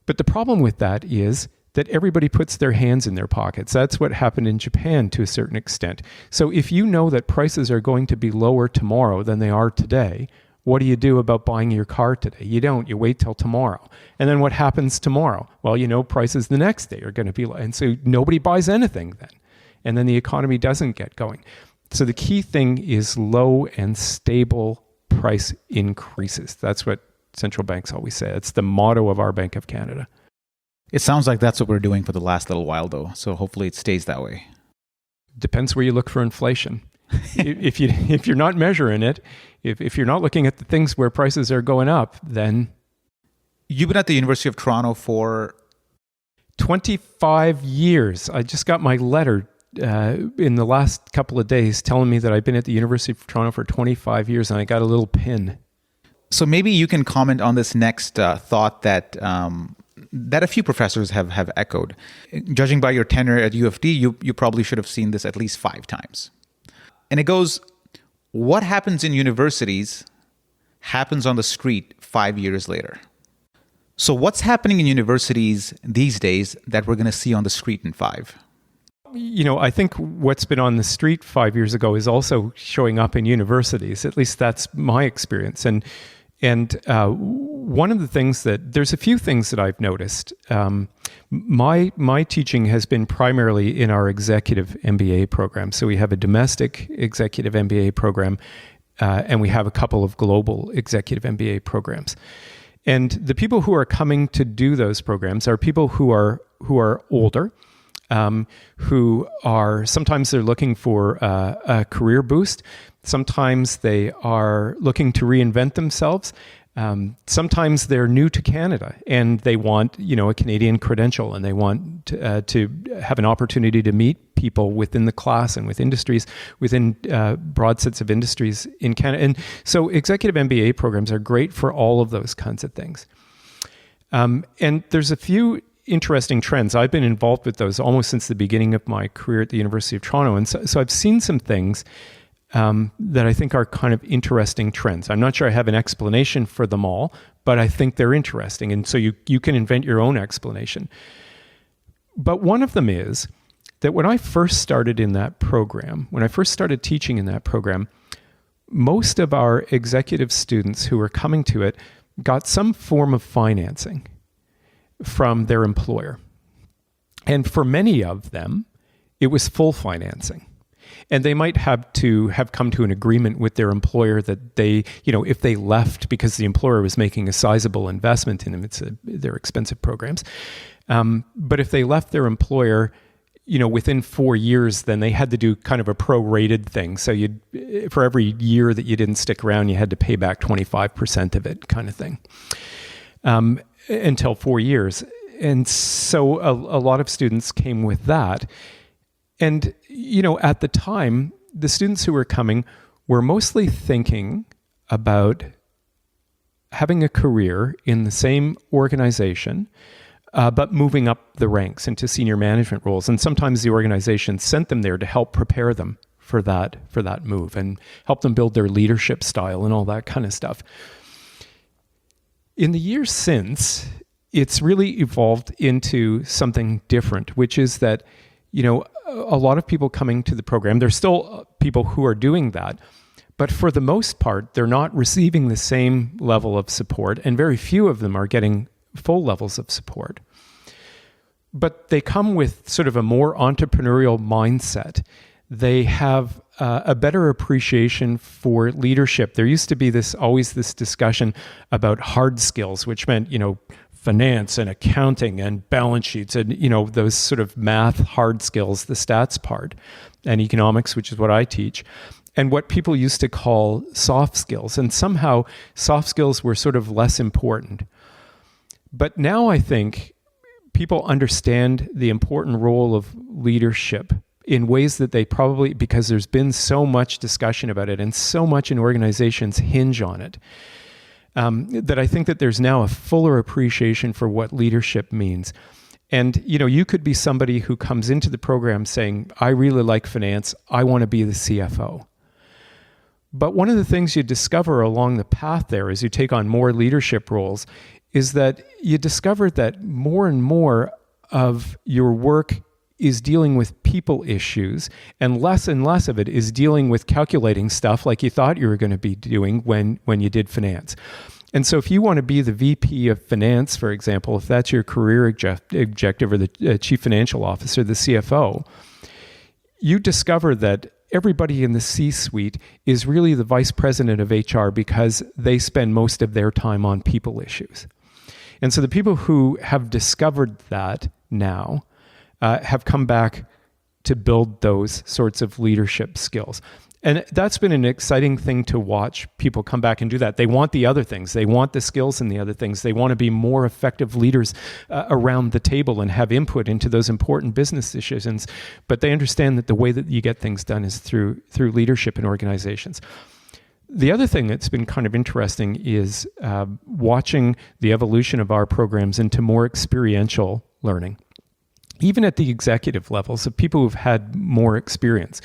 But the problem with that is that everybody puts their hands in their pockets. That's what happened in Japan to a certain extent. So if you know that prices are going to be lower tomorrow than they are today, what do you do about buying your car today? You don't. You wait till tomorrow. And then what happens tomorrow? Well, you know, prices the next day are going to be low. And so nobody buys anything then. And then the economy doesn't get going. So the key thing is low and stable price increases. That's what central banks always say. It's the motto of our Bank of Canada. It sounds like that's what we're doing for the last little while, though. So hopefully it stays that way. Depends where you look for inflation. if you're not measuring it, if you're not looking at the things where prices are going up, then... You've been at the University of Toronto for... 25 years. I just got my letter in the last couple of days telling me that I've been at the University of Toronto for 25 years, and I got a little pin. So maybe you can comment on this next thought that a few professors have echoed. Judging by your tenure at U of D, you probably should have seen this at least 5 times. And it goes, what happens in universities happens on the street 5 years later. So what's happening in universities these days that we're going to see on the street in 5? You know, I think what's been on the street 5 years ago is also showing up in universities. At least that's my experience. And one of the things there's a few things that I've noticed. My teaching has been primarily in our executive MBA program. So we have a domestic executive MBA program and we have a couple of global executive MBA programs. And the people who are coming to do those programs are people who are older, who are, sometimes they're looking for a career boost. Sometimes they are looking to reinvent themselves. Sometimes they're new to Canada and they want, a Canadian credential, and they want to have an opportunity to meet people within the class and with industries, within broad sets of industries in Canada. And so executive MBA programs are great for all of those kinds of things. And there's a few interesting trends. I've been involved with those almost since the beginning of my career at the University of Toronto. And so I've seen some things that I think are kind of interesting trends. I'm not sure I have an explanation for them all, but I think they're interesting. And so you can invent your own explanation. But one of them is that when I first started in that program, when I first started teaching in that program, most of our executive students who were coming to it got some form of financing from their employer. And for many of them, it was full financing. And they might have come to an agreement with their employer that they, if they left because the employer was making a sizable investment in them, they're expensive programs. But if they left their employer, within 4 years, then they had to do kind of a prorated thing. So for every year that you didn't stick around, you had to pay back 25% of it, kind of thing, until 4 years. And so a lot of students came with that. And, at the time, the students who were coming were mostly thinking about having a career in the same organization, but moving up the ranks into senior management roles. And sometimes the organization sent them there to help prepare them for that move and help them build their leadership style and all that kind of stuff. In the years since, it's really evolved into something different, which is that, a lot of people coming to the program, there's still people who are doing that, but for the most part, they're not receiving the same level of support, and very few of them are getting full levels of support. But they come with sort of a more entrepreneurial mindset. They have a better appreciation for leadership. There used to be always this discussion about hard skills, which meant, finance and accounting and balance sheets and, those sort of math hard skills, the stats part, and economics, which is what I teach, and what people used to call soft skills. And somehow soft skills were sort of less important. But now I think people understand the important role of leadership in ways that they probably, because there's been so much discussion about it and so much in organizations hinge on it, that I think that there's now a fuller appreciation for what leadership means. And, you could be somebody who comes into the program saying, I really like finance, I want to be the CFO. But one of the things you discover along the path there as you take on more leadership roles is that you discover that more and more of your work is dealing with people issues, and less of it is dealing with calculating stuff like you thought you were going to be doing when you did finance. And so if you want to be the VP of finance, for example, if that's your career objective, or the chief financial officer, the CFO, you discover that everybody in the C-suite is really the vice president of HR because they spend most of their time on people issues. And so the people who have discovered that now have come back to build those sorts of leadership skills. And that's been an exciting thing to watch people come back and do that. They want the other things. They want the skills and the other things. They want to be more effective leaders around the table and have input into those important business decisions. But they understand that the way that you get things done is through leadership in organizations. The other thing that's been kind of interesting is watching the evolution of our programs into more experiential learning, even at the executive levels of people who've had more experience.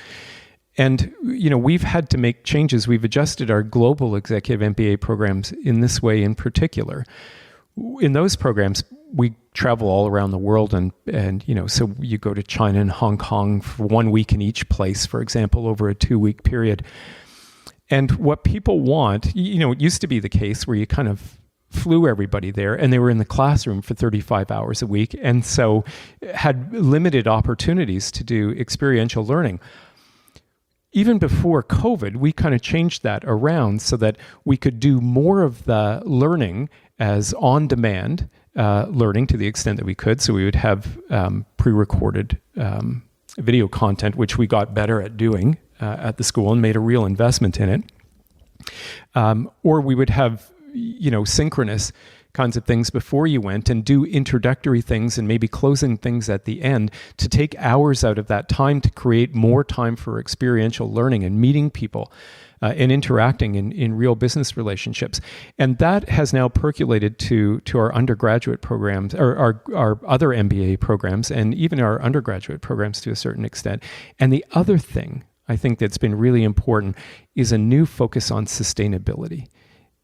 And, we've had to make changes. We've adjusted our global executive MBA programs in this way in particular. In those programs, we travel all around the world and so you go to China and Hong Kong for 1 week in each place, for example, over a 2-week period. And what people want, it used to be the case where you kind of flew everybody there and they were in the classroom for 35 hours a week and so had limited opportunities to do experiential learning. even before COVID, we kind of changed that around so that we could do more of the learning as on-demand learning to the extent that we could. So we would have pre-recorded video content, which we got better at doing at the school and made a real investment in it. Or we would have, synchronous kinds of things before you went and do introductory things and maybe closing things at the end to take hours out of that time to create more time for experiential learning and meeting people and interacting in real business relationships. And that has now percolated to our undergraduate programs, or our other MBA programs, and even our undergraduate programs to a certain extent. And the other thing I think that's been really important is a new focus on sustainability.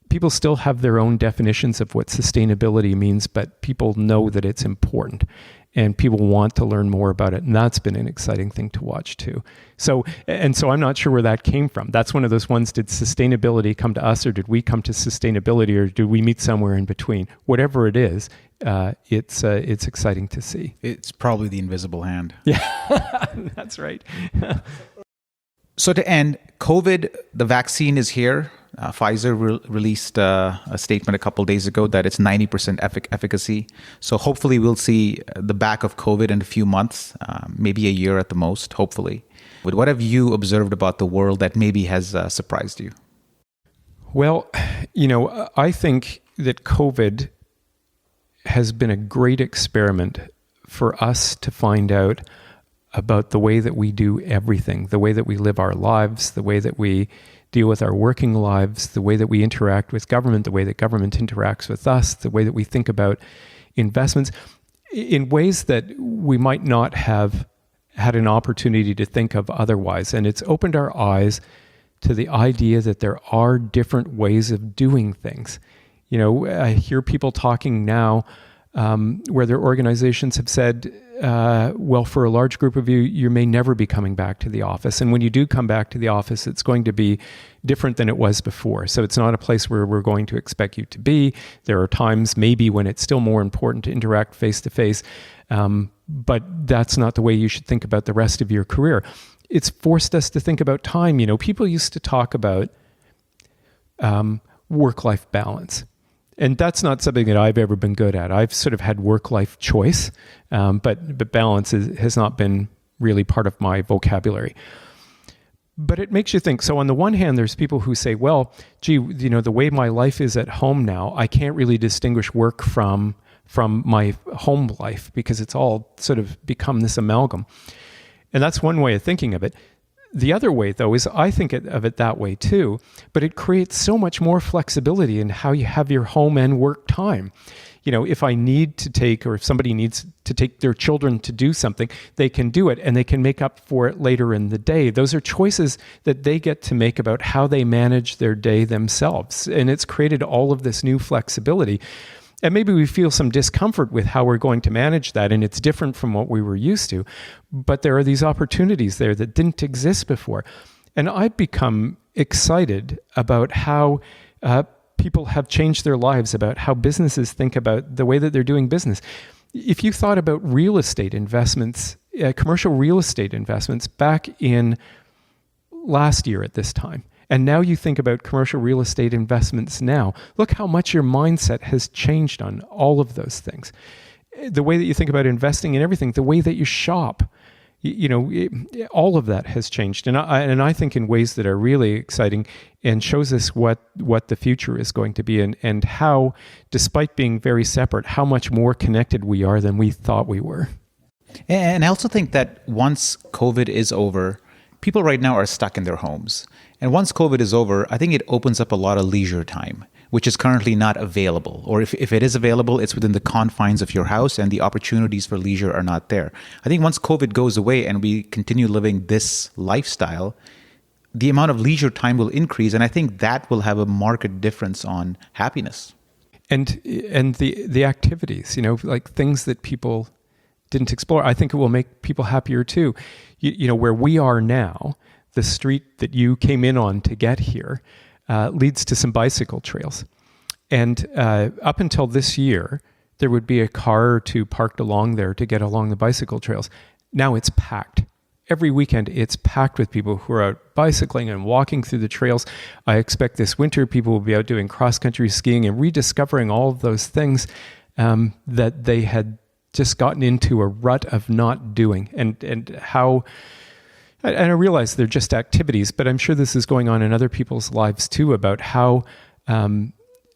People still have their own definitions of what sustainability means, but people know that it's important and people want to learn more about it. And that's been an exciting thing to watch too. So I'm not sure where that came from. That's one of those ones, did sustainability come to us, or did we come to sustainability, or do we meet somewhere in between? Whatever it is, it's exciting to see. It's probably the invisible hand. Yeah, that's right. So to end, COVID, the vaccine is here. Pfizer released a statement a couple of days ago that it's 90% efficacy. So hopefully we'll see the back of COVID in a few months, maybe a year at the most, hopefully. But what have you observed about the world that maybe has surprised you? Well, I think that COVID has been a great experiment for us to find out about the way that we do everything, the way that we live our lives, the way that we deal with our working lives, the way that we interact with government, the way that government interacts with us, the way that we think about investments in ways that we might not have had an opportunity to think of otherwise. And it's opened our eyes to the idea that there are different ways of doing things. I hear people talking now where their organizations have said, well, for a large group of you, you may never be coming back to the office. And when you do come back to the office, it's going to be different than it was before. So it's not a place where we're going to expect you to be. There are times maybe when it's still more important to interact face to face. But that's not the way you should think about the rest of your career. It's forced us to think about time. People used to talk about work-life balance. And that's not something that I've ever been good at. I've sort of had work-life choice, but balance has not been really part of my vocabulary. But it makes you think. So on the one hand, there's people who say, well, gee, the way my life is at home now, I can't really distinguish work from my home life because it's all sort of become this amalgam. And that's one way of thinking of it. The other way, though, is I think of it that way too, but it creates so much more flexibility in how you have your home and work time. If I need to take, or if somebody needs to take their children to do something, they can do it and they can make up for it later in the day. Those are choices that they get to make about how they manage their day themselves. And it's created all of this new flexibility. And maybe we feel some discomfort with how we're going to manage that, and it's different from what we were used to. But there are these opportunities there that didn't exist before. And I've become excited about how people have changed their lives, about how businesses think about the way that they're doing business. If you thought about real estate investments, commercial real estate investments back in last year at this time, and now you think about commercial real estate investments now, look how much your mindset has changed on all of those things. The way that you think about investing in everything, the way that you shop, all of that has changed. And I think in ways that are really exciting and shows us what the future is going to be and how, despite being very separate, how much more connected we are than we thought we were. And I also think that once COVID is over, people right now are stuck in their homes. And once COVID is over, I think it opens up a lot of leisure time, which is currently not available. Or if it is available, it's within the confines of your house and the opportunities for leisure are not there. I think once COVID goes away and we continue living this lifestyle, the amount of leisure time will increase. And I think that will have a marked difference on happiness. And the activities, like things that people didn't explore, I think it will make people happier too. Where we are now, the street that you came in on to get here leads to some bicycle trails. And up until this year, there would be a car or two parked along there to get along the bicycle trails. Now it's packed. every weekend it's packed with people who are out bicycling and walking through the trails. I expect this winter people will be out doing cross-country skiing and rediscovering all of those things that they had just gotten into a rut of not doing. And how, and I realize they're just activities, but I'm sure this is going on in other people's lives too, about how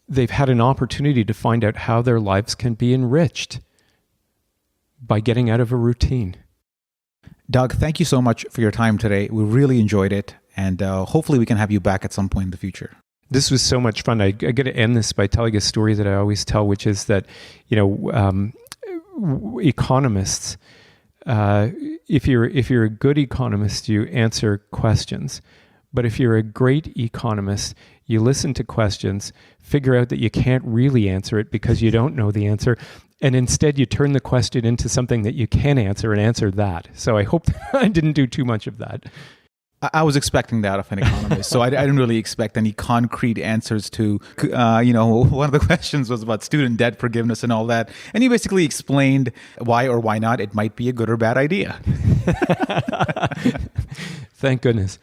they've had an opportunity to find out how their lives can be enriched by getting out of a routine. Doug, thank you so much for your time today. We really enjoyed it, and hopefully we can have you back at some point in the future. This was so much fun. I got to end this by telling a story that I always tell, which is that, economists, if you're a good economist, you answer questions. But if you're a great economist, you listen to questions, figure out that you can't really answer it because you don't know the answer, and instead you turn the question into something that you can answer and answer that. So I hope I didn't do too much of that. I was expecting that of an economist, so I didn't really expect any concrete answers to, one of the questions was about student debt forgiveness and all that. And you basically explained why or why not it might be a good or bad idea. Thank goodness.